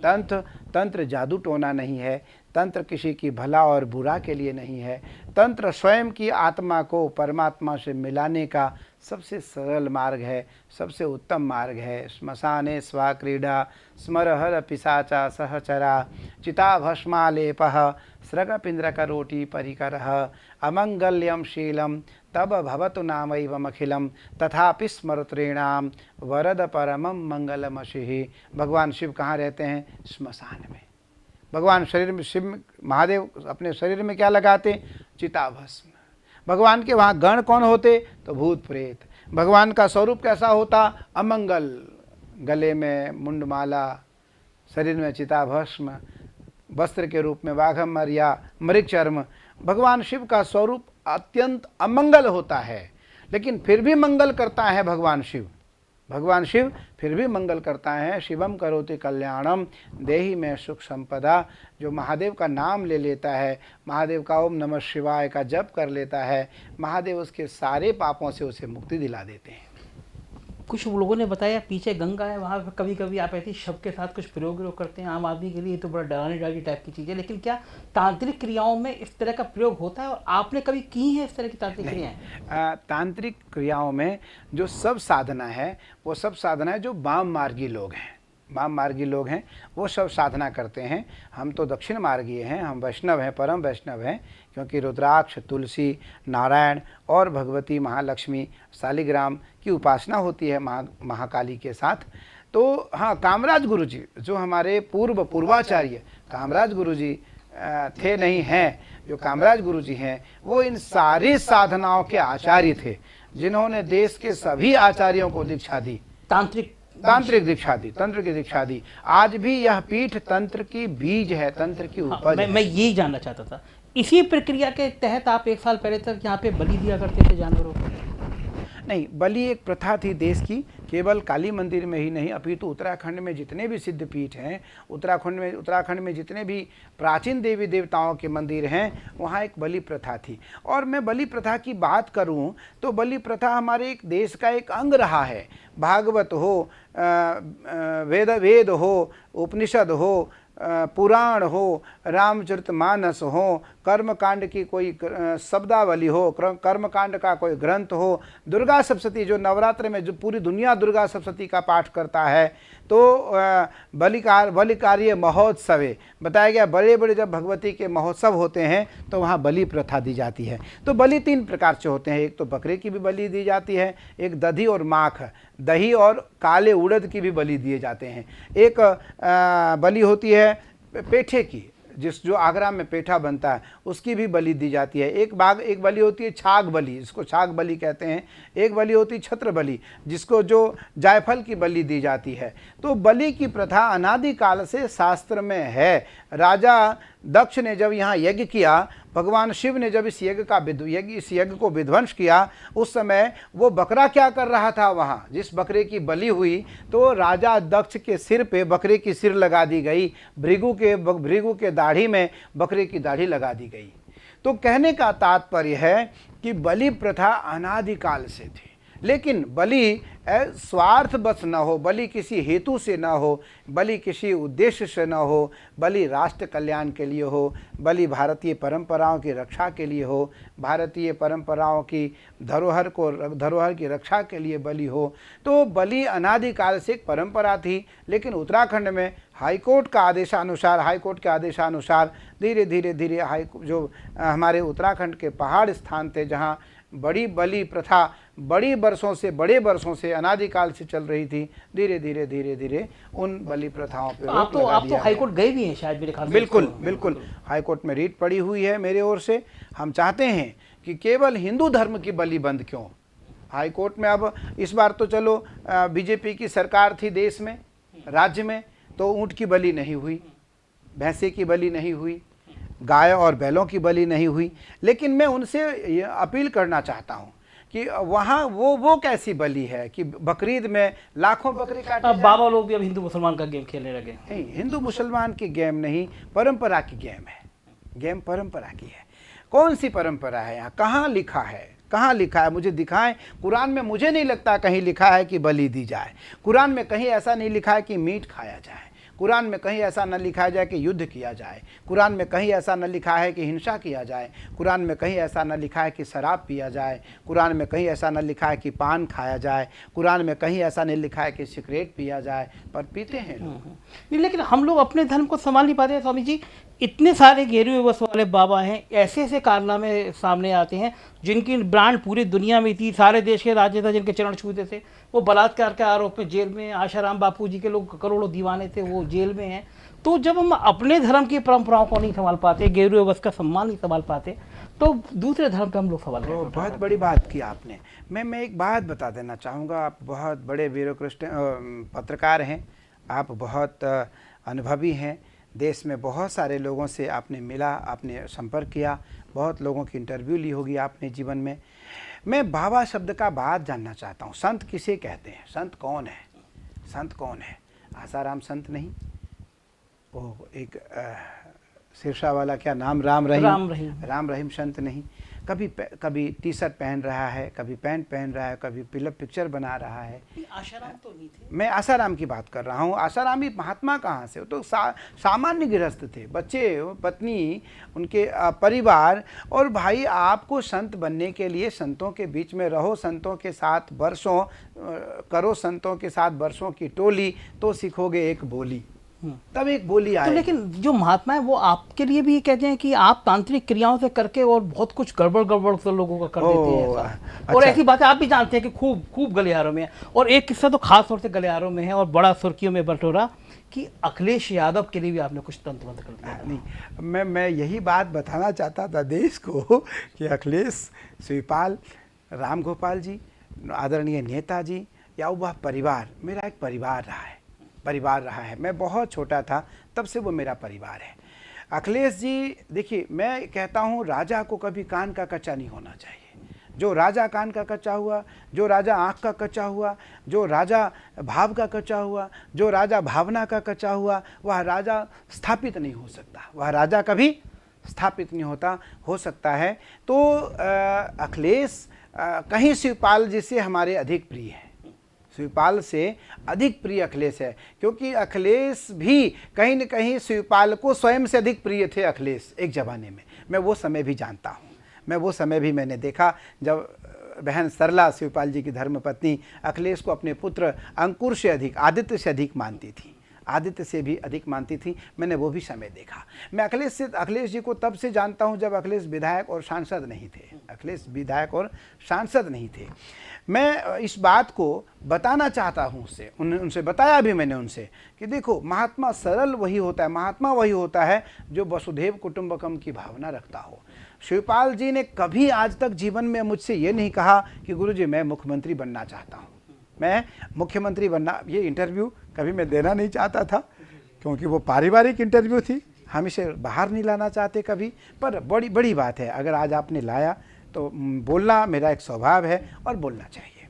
तंत्र जादू टोना नहीं है, तंत्र किसी की भला और बुरा के लिए नहीं है। तंत्र स्वयं की आत्मा को परमात्मा से मिलाने का सबसे सरल मार्ग है, सबसे उत्तम मार्ग है। श्मशाने स्वाक्रीडा स्मरहर पिशाचा सहचरा चिता भस्मालेपः स्रगपिंद्रकरोटी परिकरः अमंगल्यम शीलम तब भवतु नामैवमखिलम तथापि स्मरत्रेणाम वरद परमम मंगलमशिः। भगवान शिव कहाँ रहते हैं? श्मशान में। भगवान शरीर में, शिव महादेव अपने शरीर में क्या लगाते? चिताभस्म। भगवान के वहाँ गण कौन होते? तो भूत प्रेत। भगवान का स्वरूप कैसा होता? अमंगल, गले में मुंडमाला, शरीर में चिताभस्म, वस्त्र के रूप में वाघमर या मृग चर्म। भगवान शिव का स्वरूप अत्यंत अमंगल होता है, लेकिन फिर भी मंगल करता है भगवान शिव। भगवान शिव फिर भी मंगल करता है। शिवम करोति कल्याणम देहि में सुख संपदा। जो महादेव का नाम ले लेता है, महादेव का ओम नमः शिवाय का जप कर लेता है, महादेव उसके सारे पापों से उसे मुक्ति दिला देते हैं। कुछ लोगों ने बताया पीछे गंगा है, वहाँ पर कभी कभी आप ऐसी शव के साथ कुछ प्रयोग करते हैं। आम आदमी के लिए तो बड़ा डराने डराने टाइप की चीज़ है, लेकिन क्या तांत्रिक क्रियाओं में इस तरह का प्रयोग होता है और आपने कभी की है इस तरह की तांत्रिक क्रियाएं? तांत्रिक क्रियाओं में जो सब साधना है वो सब साधना है जो वाम मार्गी लोग हैं, वाम मार्गी लोग हैं वो सब साधना करते हैं। हम तो दक्षिण मार्गीय हैं, हम वैष्णव हैं, परम वैष्णव हैं, क्योंकि रुद्राक्ष, तुलसी, नारायण और भगवती महालक्ष्मी शालिग्राम की उपासना होती है महाकाली के साथ। तो हाँ, कामराज गुरु जी जो हमारे पूर्वाचार्य कामराज गुरु जी थे नहीं हैं, जो कामराज गुरु जी हैं वो इन सारी साधनाओं के आचार्य थे, जिन्होंने देश के सभी आचार्यों को दीक्षा दी, तांत्रिक दीक्षा दी, तंत्र की दीक्षा दी। आज भी यह पीठ तंत्र की बीज है, तंत्र की उपज है। मैं यही जानना चाहता था, इसी प्रक्रिया के तहत आप 1 साल पहले तक यहाँ पे बलि दिया करते थे जानवरों को? नहीं, बलि एक प्रथा थी देश की, केवल काली मंदिर में ही नहीं अपितु उत्तराखंड में जितने भी सिद्ध पीठ हैं, उत्तराखंड में जितने भी प्राचीन देवी देवताओं के मंदिर हैं, वहाँ एक बलि प्रथा थी। और मैं बलि प्रथा की बात करूँ तो बलि प्रथा हमारे एक देश का एक अंग रहा है। भागवत हो, वेद हो, उपनिषद हो, पुराण हो, रामचरितमानस हो, कर्मकांड की कोई शब्दावली हो, कर्मकांड का कोई ग्रंथ हो, दुर्गा सप्तशती जो नवरात्र में जो पूरी दुनिया दुर्गा सप्तशती का पाठ करता है, तो बलिकार्य महोत्सवे बताया गया, बड़े बड़े जब भगवती के महोत्सव होते हैं तो वहाँ बलि प्रथा दी जाती है। तो बलि 3 प्रकार से होते हैं, एक तो बकरे की भी बलि दी जाती है, एक दधी और माख, दही और काले उड़द की भी बलि दिए जाते हैं, एक बलि होती है पेठे की, जो आगरा में पेठा बनता है उसकी भी बलि दी जाती है, एक बलि होती है छाग बलि, जिसको छाग बलि कहते हैं, एक बलि होती है छत्र बलि, जिसको जो जायफल की बलि दी जाती है। तो बलि की प्रथा अनादिकाल से शास्त्र में है। राजा दक्ष ने जब यहाँ यज्ञ किया, भगवान शिव ने जब इस यज्ञ को विध्वंस किया, उस समय वो बकरा क्या कर रहा था, वहाँ जिस बकरे की बलि हुई तो राजा दक्ष के सिर पे बकरे की सिर लगा दी गई, भृगु के दाढ़ी में बकरे की दाढ़ी लगा दी गई। तो कहने का तात्पर्य है कि बलि प्रथा अनादिकाल से थी, लेकिन बलि स्वार्थ बस न हो, बलि किसी हेतु से न हो, बलि किसी उद्देश्य से न हो, बलि राष्ट्र कल्याण के लिए हो, बलि भारतीय परंपराओं की रक्षा के लिए हो, भारतीय परंपराओं की धरोहर की रक्षा के लिए बलि हो। तो बलि अनादिकाल से एक परंपरा थी, लेकिन उत्तराखंड में हाईकोर्ट के आदेशानुसार धीरे धीरे जो हमारे उत्तराखंड के पहाड़ स्थान थे, जहाँ बड़ी बलि प्रथा बड़े वर्षों से अनादिकाल से चल रही थी, धीरे धीरे उन बलि प्रथाओं पे आप तो हाईकोर्ट गए भी हैं शायद, मेरे ख्याल से। बिल्कुल हाईकोर्ट में रीट पड़ी हुई है मेरे ओर से। हम चाहते हैं कि केवल हिंदू धर्म की बलि बंद क्यों। हाईकोर्ट में अब इस बार तो चलो बीजेपी की सरकार थी देश में, राज्य में, तो ऊँट की बलि नहीं हुई, भैंसे की बलि नहीं हुई, गाय और बैलों की बलि नहीं हुई। लेकिन मैं उनसे अपील करना चाहता हूँ कि वहाँ वो कैसी बलि है कि बकरीद में लाखों बकरी काटे। अब बाबा लोग भी अब हिंदू मुसलमान का गेम खेलने लगे। नहीं, हिंदू मुसलमान की गेम नहीं, परंपरा की गेम है। गेम परंपरा की है। कौन सी परंपरा है यहाँ, कहाँ लिखा है, मुझे दिखाएं। कुरान में मुझे नहीं लगता कहीं लिखा है कि बलि दी जाए। कुरान में कहीं ऐसा नहीं लिखा है कि मीट खाया जाए। कुरान में कहीं ऐसा न लिखा जाए कि युद्ध किया जाए। कुरान में कहीं ऐसा न लिखा है कि हिंसा किया जाए। कुरान में कहीं ऐसा न लिखा है कि शराब पिया जाए। कुरान में कहीं ऐसा न लिखा है कि पान खाया जाए। कुरान में कहीं ऐसा नहीं लिखा है कि सिगरेट पिया जाए, पर पीते हैं लोग। नहीं, लेकिन हम लोग अपने धर्म को संभाल नहीं पाते स्वामी जी। इतने सारे गेरुए वस्त्र वाले बाबा हैं, ऐसे कारनामे सामने आते हैं जिनकी ब्रांड पूरी दुनिया में थी, सारे देश के राज्य था जिनके चरण छूते थे, वो बलात्कार के आरोप में जेल में। आशाराम बापू जी के लोग करोड़ों दीवाने थे, वो जेल में हैं। तो जब हम अपने धर्म की परंपराओं को नहीं संभाल पाते, गेरुए वस्त्र का सम्मान नहीं संभाल पाते, तो दूसरे धर्म पे हम लोग सवाल करें। बहुत बड़ी बात की आपने। मैं एक बात बता देना चाहूँगा। आप बहुत बड़े वीरोकृष्ण पत्रकार हैं, आप बहुत अनुभवी हैं, देश में बहुत सारे लोगों से आपने मिला, आपने संपर्क किया, बहुत लोगों की इंटरव्यू ली होगी आपने जीवन में। मैं बाबा शब्द का बात जानना चाहता हूँ। संत किसे कहते हैं? संत कौन है? संत कौन है? आसाराम संत नहीं, वो एक सिरसा वाला क्या नाम, राम रहीम संत नहीं। कभी टी शर्ट पहन रहा है, कभी पैंट पहन रहा है, कभी पिक्चर बना रहा है। आशाराम तो नहीं थे। मैं आसाराम की बात कर रहा हूँ। आसाराम ही महात्मा कहाँ से? वो तो सामान्य गृहस्थ थे, बच्चे, पत्नी, उनके परिवार। और भाई, आपको संत बनने के लिए संतों के बीच में रहो, संतों के साथ वर्षों करो, संतों के साथ वर्षों की टोली, तो सीखोगे एक बोली, तब एक बोली आए। तो लेकिन जो महात्मा है वो आपके लिए भी कहते हैं कि आप तांत्रिक क्रियाओं से करके और बहुत कुछ गड़बड़ से लोगों का कर देते हैं ऐसा। अच्छा। और ऐसी बातें आप भी जानते हैं कि खूब गलियारों में है। और एक किस्सा तो खास तौर से गलियारों में है और बड़ा सुर्खियों में बटोरा कि अखिलेश यादव के लिए भी आपने कुछ तंत्र मंत्र कर दिया। नहीं, मैं यही बात बताना चाहता था देश को कि अखिलेश, शिवपाल, राम गोपाल जी, आदरणीय नेताजी, या वह परिवार मेरा एक परिवार रहा है। मैं बहुत छोटा था तब से वो मेरा परिवार है। अखिलेश जी, देखिए, मैं कहता हूँ राजा को कभी कान का कच्चा नहीं होना चाहिए। जो राजा कान का कच्चा हुआ, जो राजा आँख का कच्चा हुआ, जो राजा भाव का कच्चा हुआ, जो राजा भावना का कच्चा हुआ, वह राजा स्थापित नहीं हो सकता। वह राजा कभी स्थापित नहीं हो सकता है। तो अखिलेश कहीं शिवपाल जी से हमारे अधिक प्रिय हैं। शिवपाल से अधिक प्रिय अखिलेश है, क्योंकि अखिलेश भी कहीं न कहीं शिवपाल को स्वयं से अधिक प्रिय थे। अखिलेश एक ज़माने में, मैं वो समय भी जानता हूँ, मैं वो समय भी मैंने देखा जब बहन सरला शिवपाल जी की धर्मपत्नी अखिलेश को अपने पुत्र अंकुर से अधिक, आदित्य से अधिक मानती थी, आदित्य से भी अधिक मानती थी। मैंने वो भी समय देखा। मैं अखिलेश जी को तब से जानता हूं जब अखिलेश विधायक और सांसद नहीं थे, अखिलेश विधायक और सांसद नहीं थे। मैं इस बात को बताना चाहता हूं उनसे बताया भी मैंने उनसे कि देखो, महात्मा सरल वही होता है, महात्मा वही होता है जो वसुधैव कुटुंबकम की भावना रखता हो। शिवपाल जी ने कभी आज तक जीवन में मुझसे ये नहीं कहा कि गुरुजी मैं मुख्यमंत्री बनना चाहता हूँ, मैं मुख्यमंत्री बनना। ये इंटरव्यू कभी मैं देना नहीं चाहता था, क्योंकि वो पारिवारिक इंटरव्यू थी, हम इसे बाहर नहीं लाना चाहते कभी। पर बड़ी बात है, अगर आज आपने लाया तो बोलना मेरा एक स्वभाव है और बोलना चाहिए।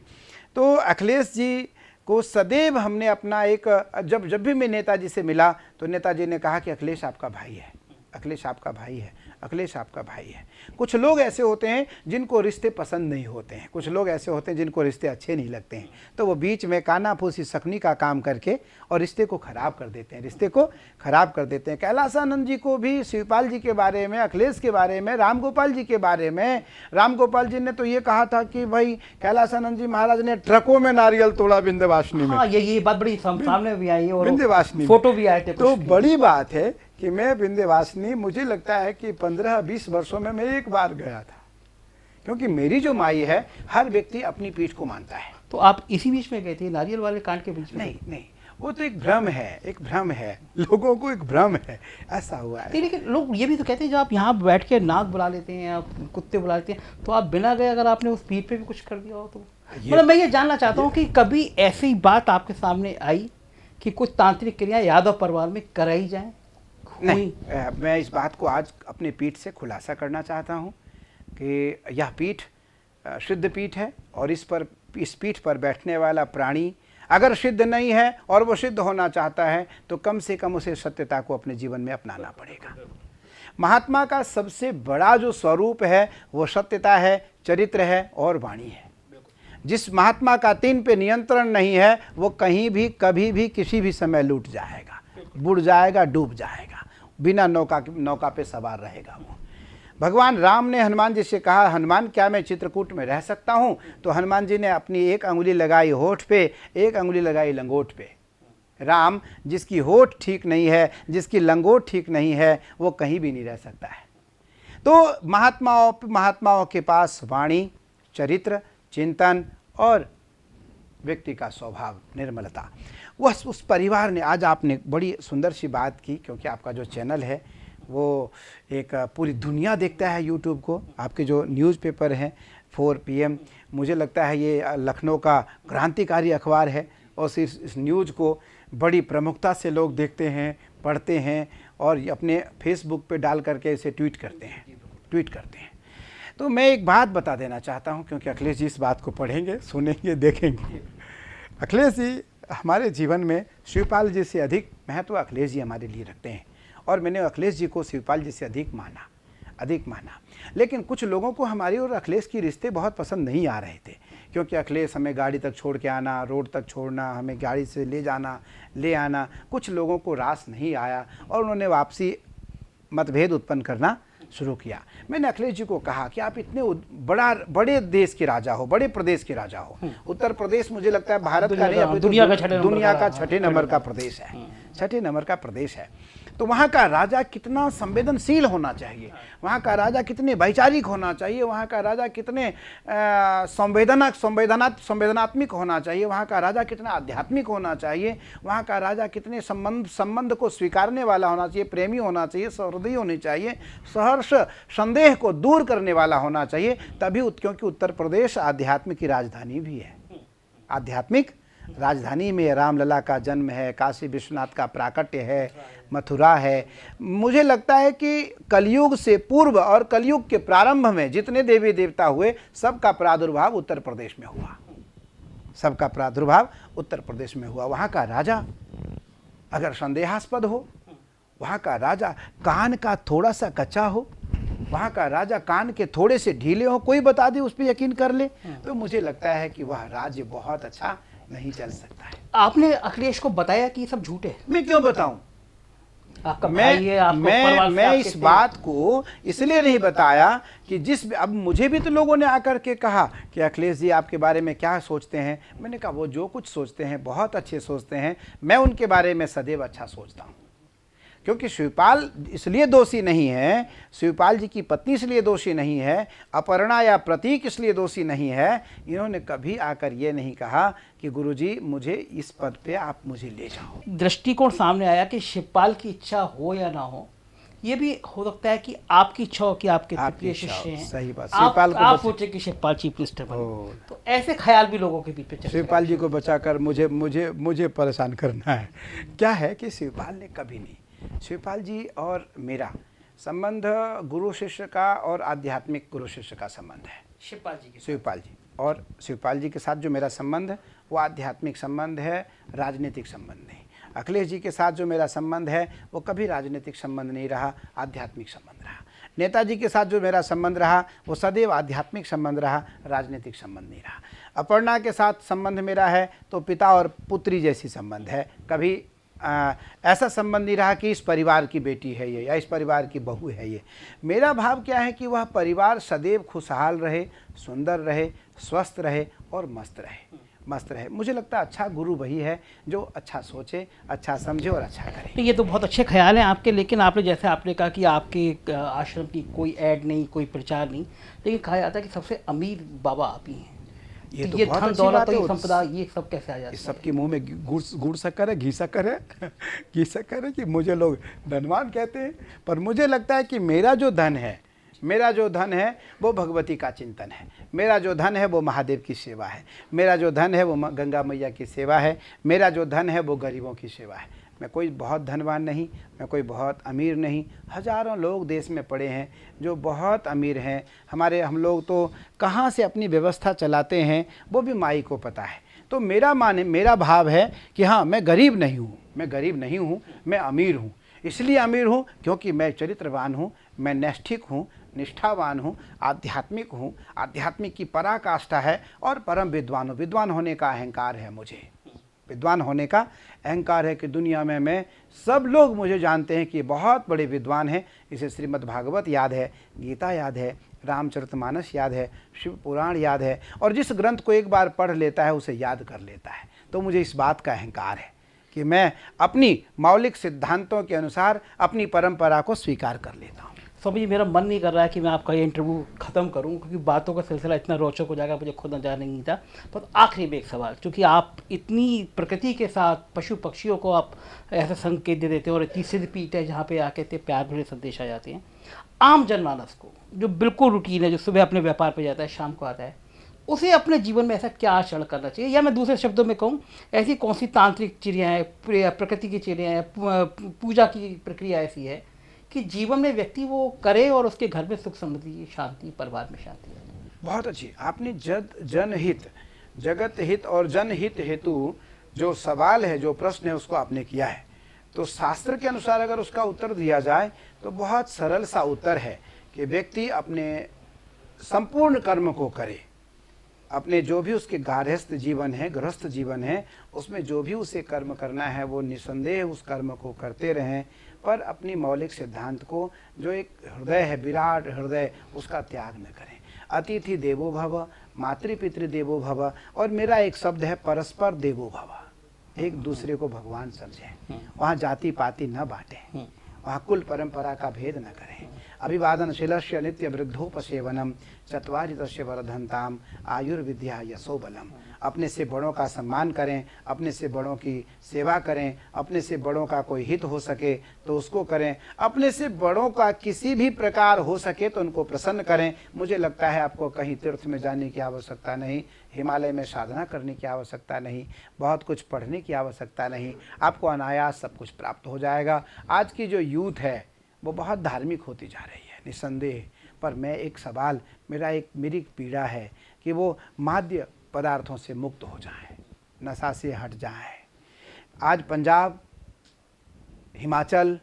तो अखिलेश जी को सदैव हमने अपना एक, जब भी मैं नेताजी से मिला तो नेताजी ने कहा कि अखिलेश आपका भाई है, अखिलेश आपका भाई है, अखिलेश आपका भाई है। कुछ लोग ऐसे होते हैं जिनको रिश्ते पसंद नहीं होते हैं, कुछ लोग ऐसे होते हैं जिनको रिश्ते अच्छे नहीं लगते हैं, तो वो बीच में काना फूसी सकनी का काम करके और रिश्ते को ख़राब कर देते हैं, रिश्ते को ख़राब कर देते हैं। कैलासानंद जी को भी शिवपाल जी के बारे में, अखिलेश के बारे में, राम गोपाल जी के बारे में, राम गोपाल जी ने तो ये कहा था कि भाई कैलासानंद जी महाराज ने ट्रकों में नारियल तोड़ा विंध्यवासिनी में। हाँ, ये बात बड़ी सामने भी आई और विंध्यवासिनी फोटो भी आए थे। तो बड़ी बात है कि मैं विंध्यवासिनी, मुझे लगता है कि 15-20 वर्षों में मैं एक बार गया था, क्योंकि मेरी जो माई है हर व्यक्ति अपनी पीठ को मानता है। तो आप इसी बीच में गए थे, नारियल वाले कांड के बीच में? नहीं, वो तो एक भ्रम है, एक भ्रम है, लोगों को एक भ्रम है, ऐसा हुआ है। लेकिन लोग ये भी तो कहते हैं जब आप यहाँ बैठ के नाग बुला लेते हैं या कुत्ते बुला लेते हैं, तो आप बिना गए अगर आपने उस पीठ पे भी कुछ कर दिया हो तो मतलब मैं ये जानना चाहता हूँ कि कभी ऐसी बात आपके सामने आई कि कुछ तांत्रिक क्रिया यादव परिवार में कराई जाए? नहीं, मैं इस बात को आज अपने पीठ से खुलासा करना चाहता हूँ कि यह पीठ सिद्ध पीठ है और इस पीठ पर बैठने वाला प्राणी अगर सिद्ध नहीं है और वो सिद्ध होना चाहता है तो कम से कम उसे सत्यता को अपने जीवन में अपनाना पड़ेगा। महात्मा का सबसे बड़ा जो स्वरूप है वो सत्यता है, चरित्र है और वाणी है। जिस महात्मा का 3 पे नियंत्रण नहीं है वो कहीं भी, कभी भी, किसी भी समय लूट जाएगा, बुड़ जाएगा, डूब जाएगा, बिना नौका पे सवार रहेगा वो। भगवान राम ने हनुमान जी से कहा, हनुमान क्या मैं चित्रकूट में रह सकता हूँ? तो हनुमान जी ने अपनी एक अंगुली लगाई होठ पे, एक अंगुली लगाई लंगोट पे। राम जिसकी होठ ठीक नहीं है, जिसकी लंगोट ठीक नहीं है, वो कहीं भी नहीं रह सकता है। तो महात्माओं के पास वाणी, चरित्र, चिंतन और व्यक्ति का स्वभाव, निर्मलता, वह उस परिवार ने, आज आपने बड़ी सुंदर सी बात की, क्योंकि आपका जो चैनल है वो एक पूरी दुनिया देखता है यूट्यूब को। आपके जो न्यूज़पेपर हैं 4 PM, मुझे लगता है ये लखनऊ का क्रांतिकारी अखबार है और इस न्यूज़ को बड़ी प्रमुखता से लोग देखते हैं, पढ़ते हैं और अपने फेसबुक पे डाल करके इसे ट्वीट करते हैं। तो मैं एक बात बता देना चाहता हूं, क्योंकि अखिलेश जी इस बात को पढ़ेंगे, सुनेंगे, देखेंगे। अखिलेश जी हमारे जीवन में शिवपाल जी से अधिक महत्व अखिलेश जी हमारे लिए रखते हैं और मैंने अखिलेश जी को शिवपाल जी से अधिक माना। लेकिन कुछ लोगों को हमारी और अखिलेश की रिश्ते बहुत पसंद नहीं आ रहे थे, क्योंकि अखिलेश हमें गाड़ी तक छोड़ के आना, रोड तक छोड़ना, हमें गाड़ी से ले आना कुछ लोगों को रास नहीं आया और उन्होंने वापसी मतभेद उत्पन्न करना शुरू किया। मैंने अखिलेश जी को कहा कि आप इतने बड़े देश के राजा हो, बड़े प्रदेश के राजा हो। उत्तर प्रदेश मुझे लगता है भारत का नहीं, दुनिया का 6ठे नंबर का प्रदेश है, 6ठे नंबर का प्रदेश है। तो वहाँ का राजा कितना संवेदनशील होना चाहिए, वहाँ का राजा कितने वैचारिक होना चाहिए, वहाँ का राजा कितने संवेदनात्मक होना चाहिए, वहाँ का राजा कितना आध्यात्मिक होना चाहिए, वहाँ का राजा कितने संबंध को स्वीकारने वाला होना चाहिए, प्रेमी होना चाहिए, सहृदयी होनी चाहिए, सहर्ष संदेह को दूर करने वाला होना चाहिए। तभी, क्योंकि उत्तर प्रदेश आध्यात्म की राजधानी भी है, आध्यात्मिक राजधानी में रामलला का जन्म है, काशी विश्वनाथ का प्राकट्य है, मथुरा है। मुझे लगता है कि कलयुग से पूर्व और कलयुग के प्रारंभ में जितने देवी देवता हुए, सबका प्रादुर्भाव उत्तर प्रदेश में हुआ, सबका प्रादुर्भाव उत्तर प्रदेश में हुआ। वहाँ का राजा अगर संदेहास्पद हो, वहाँ का राजा कान का थोड़ा सा कच्चा हो, वहाँ का राजा कान के थोड़े से ढीले हो, कोई बता दे उस पर यकीन कर ले, तो मुझे लगता है कि वह राज्य बहुत अच्छा नहीं चल सकता है। आपने अखिलेश को बताया कि ये सब झूठ है? मैं क्यों बताऊं? आपका भाई है, आपको परिवार से मैं आपके इस थे। बात को इसलिए नहीं बताया कि अब मुझे भी तो लोगों ने आकर के कहा कि अखिलेश जी आपके बारे में क्या सोचते हैं। मैंने कहा वो जो कुछ सोचते हैं बहुत अच्छे सोचते हैं, मैं उनके बारे में सदैव अच्छा सोचता हूँ। क्योंकि शिवपाल इसलिए दोषी नहीं है, शिवपाल जी की पत्नी इसलिए दोषी नहीं है, अपर्णा या प्रतीक इसलिए दोषी नहीं है। इन्होंने कभी आकर ये नहीं कहा कि गुरुजी मुझे इस पद पे आप मुझे ले जाओ। दृष्टिकोण सामने आया कि शिवपाल की इच्छा हो या ना हो, ये भी हो सकता है कि आपकी इच्छा हो कि आपके आपकी प्रिय इच्छा शिष्य हो, हैं, सही बात। आप शिवपाल को बचा- सोचे कि शिवपाल चीफ मिनिस्टर हो। बने, तो ऐसे ख्याल भी लोगों के बीच में चलते शिवपाल जी को बचाकर मुझे परेशान करना है। क्या है कि शिवपाल ने कभी नहीं, शिवपाल जी और मेरा संबंध गुरु शिष्य का और आध्यात्मिक गुरु शिष्य का संबंध है। शिवपाल जी के शिवपाल जी और शिवपाल जी के साथ जो मेरा संबंध है वो आध्यात्मिक संबंध है, राजनीतिक संबंध नहीं। अखिलेश जी के साथ जो मेरा संबंध है वो कभी राजनीतिक संबंध नहीं रहा, आध्यात्मिक संबंध रहा। नेताजी के साथ जो मेरा संबंध रहा वो सदैव आध्यात्मिक संबंध रहा, राजनीतिक संबंध नहीं रहा। अपर्णा के साथ संबंध मेरा है तो पिता और पुत्री जैसी संबंध है, कभी ऐसा संबंध नहीं रहा कि इस परिवार की बेटी है ये या इस परिवार की बहू है ये। मेरा भाव क्या है कि वह परिवार सदैव खुशहाल रहे, सुंदर रहे, स्वस्थ रहे और मस्त रहे। मुझे लगता है अच्छा गुरु वही है जो अच्छा सोचे, अच्छा समझे और अच्छा करे। तो ये तो बहुत अच्छे ख्याल हैं आपके, लेकिन आपने कहा कि आपके आश्रम की कोई ऐड नहीं, कोई प्रचार नहीं, लेकिन कहा जाता है कि सबसे अमीर बाबा आप ही हैं। ये तो तो ये बहुत धन अच्छी दौलत बात है। और ये संपदा, ये सब कैसे आ जाता है? इस सबके मुंह में गुड़ शक्कर है, घी शक्कर है घी शक्कर है कि मुझे लोग धनवान कहते हैं, पर मुझे लगता है कि मेरा जो धन है वो भगवती का चिंतन है। मेरा जो धन है वो महादेव की सेवा है। मेरा जो धन है वो गंगा मैया की सेवा है। मेरा जो धन है वो गरीबों की सेवा है। मैं कोई बहुत धनवान नहीं, मैं कोई बहुत अमीर नहीं। हज़ारों लोग देश में पड़े हैं जो बहुत अमीर हैं। हम लोग तो कहाँ से अपनी व्यवस्था चलाते हैं वो भी माई को पता है। तो मेरा भाव है कि हाँ, मैं गरीब नहीं हूँ, मैं अमीर हूँ। इसलिए अमीर हूँ क्योंकि मैं चरित्रवान हूँ, मैं नैष्ठिक हूँ, निष्ठावान हूँ, आध्यात्मिक हूँ। आध्यात्मिक की पराकाष्ठा है और परम विद्वान हूँ। विद्वान होने का अहंकार है मुझे। विद्वान होने का अहंकार है कि दुनिया में सब लोग मुझे जानते हैं कि बहुत बड़े विद्वान हैं। इसे श्रीमद् भागवत याद है, गीता याद है, रामचरितमानस याद है, शिव पुराण याद है, और जिस ग्रंथ को एक बार पढ़ लेता है उसे याद कर लेता है। तो मुझे इस बात का अहंकार है कि मैं अपनी मौलिक सिद्धांतों के अनुसार अपनी परंपरा को स्वीकार कर लेता हूँ। स्वामी जी, मेरा मन नहीं कर रहा है कि मैं आपका ये इंटरव्यू ख़त्म करूं, क्योंकि बातों का सिलसिला इतना रोचक हो जाएगा, मुझे खुद नजर नहीं था। तो आखिरी में एक सवाल, क्योंकि आप इतनी प्रकृति के साथ पशु पक्षियों को आप ऐसा संकेत दे देते हैं और इतनी सिद्ध पीठ है जहाँ पे आके इतने प्यार भरे संदेश आ जाते हैं, आम जनमानस को जो बिल्कुल रूटीन है, जो सुबह अपने व्यापार पर जाता है, शाम को आता है, उसे अपने जीवन में ऐसा क्या आचरण करना चाहिए? या मैं दूसरे शब्दों में कहूँ, ऐसी कौन सी तांत्रिक चिड़ियाँ हैं, प्रकृति की चिड़ियाँ हैं, पूजा की प्रक्रिया ऐसी है कि जीवन में व्यक्ति वो करे और उसके घर में सुख समृद्धि, शांति, परिवार में शांति? बहुत अच्छी आपने जनहित, जगत हित और जनहित हेतु जो सवाल है, जो प्रश्न है, उसको आपने किया है। तो शास्त्र के अनुसार अगर उसका उत्तर दिया जाए तो बहुत सरल सा उत्तर है कि व्यक्ति अपने संपूर्ण कर्म को करे। अपने जो भी उसके गार्हस्थ जीवन है, गृहस्थ जीवन है, उसमें जो भी उसे कर्म करना है वो निसंदेह उस कर्म को करते रहें, पर अपनी मौलिक सिद्धांत को, जो एक हृदय है, विराट हृदय, उसका त्याग न करें। अतिथि देवो भव, मातृपितृ देवो भव, और मेरा एक शब्द है परस्पर देवो भव। एक दूसरे को भगवान समझें, वहाँ जाति पाति न बांटें, वहाँ कुल परंपरा का भेद न करें। अभिवादनशीलस्य नित्य वृद्धोपसेवनम चत्वारितस्य वर्धन्ताम आयुर्विद्या यशो बलम। अपने से बड़ों का सम्मान करें, अपने से बड़ों की सेवा करें, अपने से बड़ों का कोई हित हो सके तो उसको करें, अपने से बड़ों का किसी भी प्रकार हो सके तो उनको प्रसन्न करें। मुझे लगता है आपको कहीं तीर्थ में जाने की आवश्यकता नहीं, हिमालय में साधना करने की आवश्यकता नहीं, बहुत कुछ पढ़ने की आवश्यकता नहीं, आपको अनायास सब कुछ प्राप्त हो जाएगा। आज की जो यूथ है वो बहुत धार्मिक होती जा रही है निसंदेह, पर मैं एक सवाल, मेरी पीड़ा है कि वो माद्य पदार्थों से मुक्त हो जाएं, नशा से हट जाएं। आज पंजाब, हिमाचल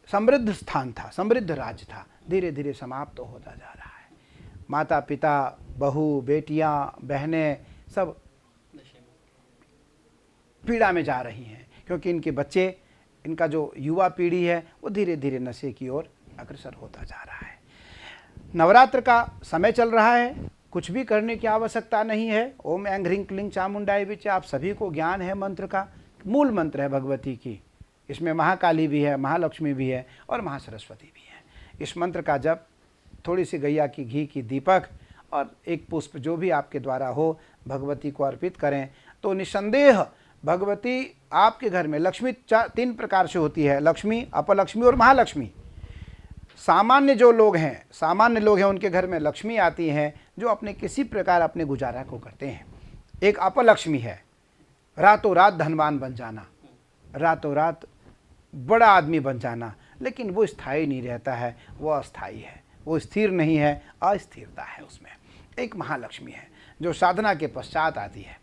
समृद्ध स्थान था, समृद्ध राज्य था, धीरे धीरे समाप्त होता जा रहा है। माता पिता, बहू, बेटियां, बहनें सब पीड़ा में जा रही हैं, क्योंकि इनके बच्चे, इनका जो युवा पीढ़ी है वो धीरे धीरे नशे की ओर अग्रसर होता जा रहा है। नवरात्र का समय चल रहा है, कुछ भी करने की आवश्यकता नहीं है। ओम ऐं ह्रीं क्लीं चामुंडाय विचे, आप सभी को ज्ञान है मंत्र का, मूल मंत्र है भगवती की। इसमें महाकाली भी है, महालक्ष्मी भी है और महासरस्वती भी है। इस मंत्र का जप, थोड़ी सी गैया की घी की दीपक और एक पुष्प जो भी आपके द्वारा हो भगवती को अर्पित करें तो निसंदेह भगवती आपके घर में, लक्ष्मी 3 प्रकार से होती है, लक्ष्मी, अपलक्ष्मी और महालक्ष्मी। सामान्य लोग हैं उनके घर में लक्ष्मी आती हैं जो अपने किसी प्रकार अपने गुजारा को करते हैं। एक अपलक्ष्मी है, रातों रात धनवान बन जाना, रातों रात बड़ा आदमी बन जाना, लेकिन वो स्थायी नहीं रहता है, वो अस्थायी है, वो स्थिर नहीं है, अस्थिरता है उसमें। एक महालक्ष्मी है जो साधना के पश्चात आती है।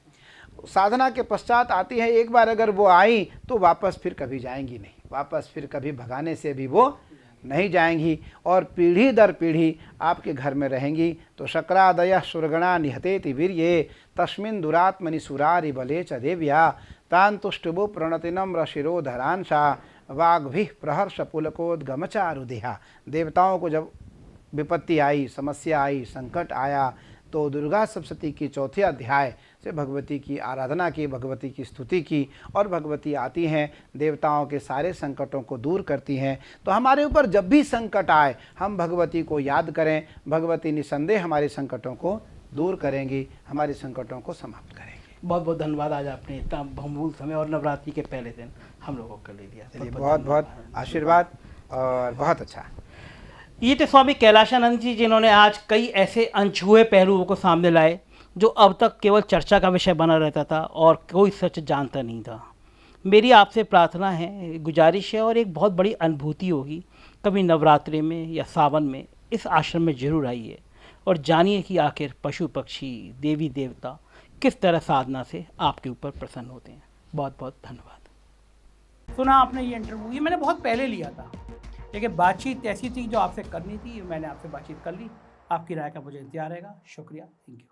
साधना के पश्चात आती है, एक बार अगर वो आई तो वापस फिर कभी जाएंगी नहीं, वापस फिर कभी भगाने से भी वो नहीं जाएंगी और पीढ़ी दर पीढ़ी आपके घर में रहेंगी। तो शक्रादय सुरगणा निहतेति वीर्ये तस्मिन् दुरात्मनि सुरारि बले च देव्या तान तुष्टुभु प्रणतिनम रशिरोधरांशा वाग्भिः प्रहर्ष पुलकोद्गमचारुदेहा। देवताओं को जब विपत्ति आई, समस्या आई, संकट आया तो दुर्गा सप्तशती की 4थे अध्याय से भगवती की आराधना की, भगवती की स्तुति की और भगवती आती हैं, देवताओं के सारे संकटों को दूर करती हैं। तो हमारे ऊपर जब भी संकट आए हम भगवती को याद करें, भगवती निसंदेह हमारे संकटों को दूर करेंगी, हमारे संकटों को समाप्त करेंगी। बहुत बहुत धन्यवाद, आज आपने इतना बहुमूल्य समय और नवरात्रि के पहले दिन हम लोगों को ले लिया। चलिए, बहुत बहुत आशीर्वाद और बहुत अच्छा। ये थे स्वामी कैलाशानंद जी, जिन्होंने आज कई ऐसे अनछुए पहलुओं को सामने लाए जो अब तक केवल चर्चा का विषय बना रहता था और कोई सच जानता नहीं था। मेरी आपसे प्रार्थना है, गुजारिश है और एक बहुत बड़ी अनुभूति होगी, कभी नवरात्रि में या सावन में इस आश्रम में जरूर आइए और जानिए कि आखिर पशु पक्षी, देवी देवता किस तरह साधना से आपके ऊपर प्रसन्न होते हैं। बहुत बहुत धन्यवाद। सुना आपने ये इंटरव्यू, ये मैंने बहुत पहले लिया था, लेकिन बातचीत ऐसी थी जो आपसे करनी थी, मैंने आपसे बातचीत कर ली। आपकी राय का मुझे इंतजार रहेगा। शुक्रिया, थैंक यू।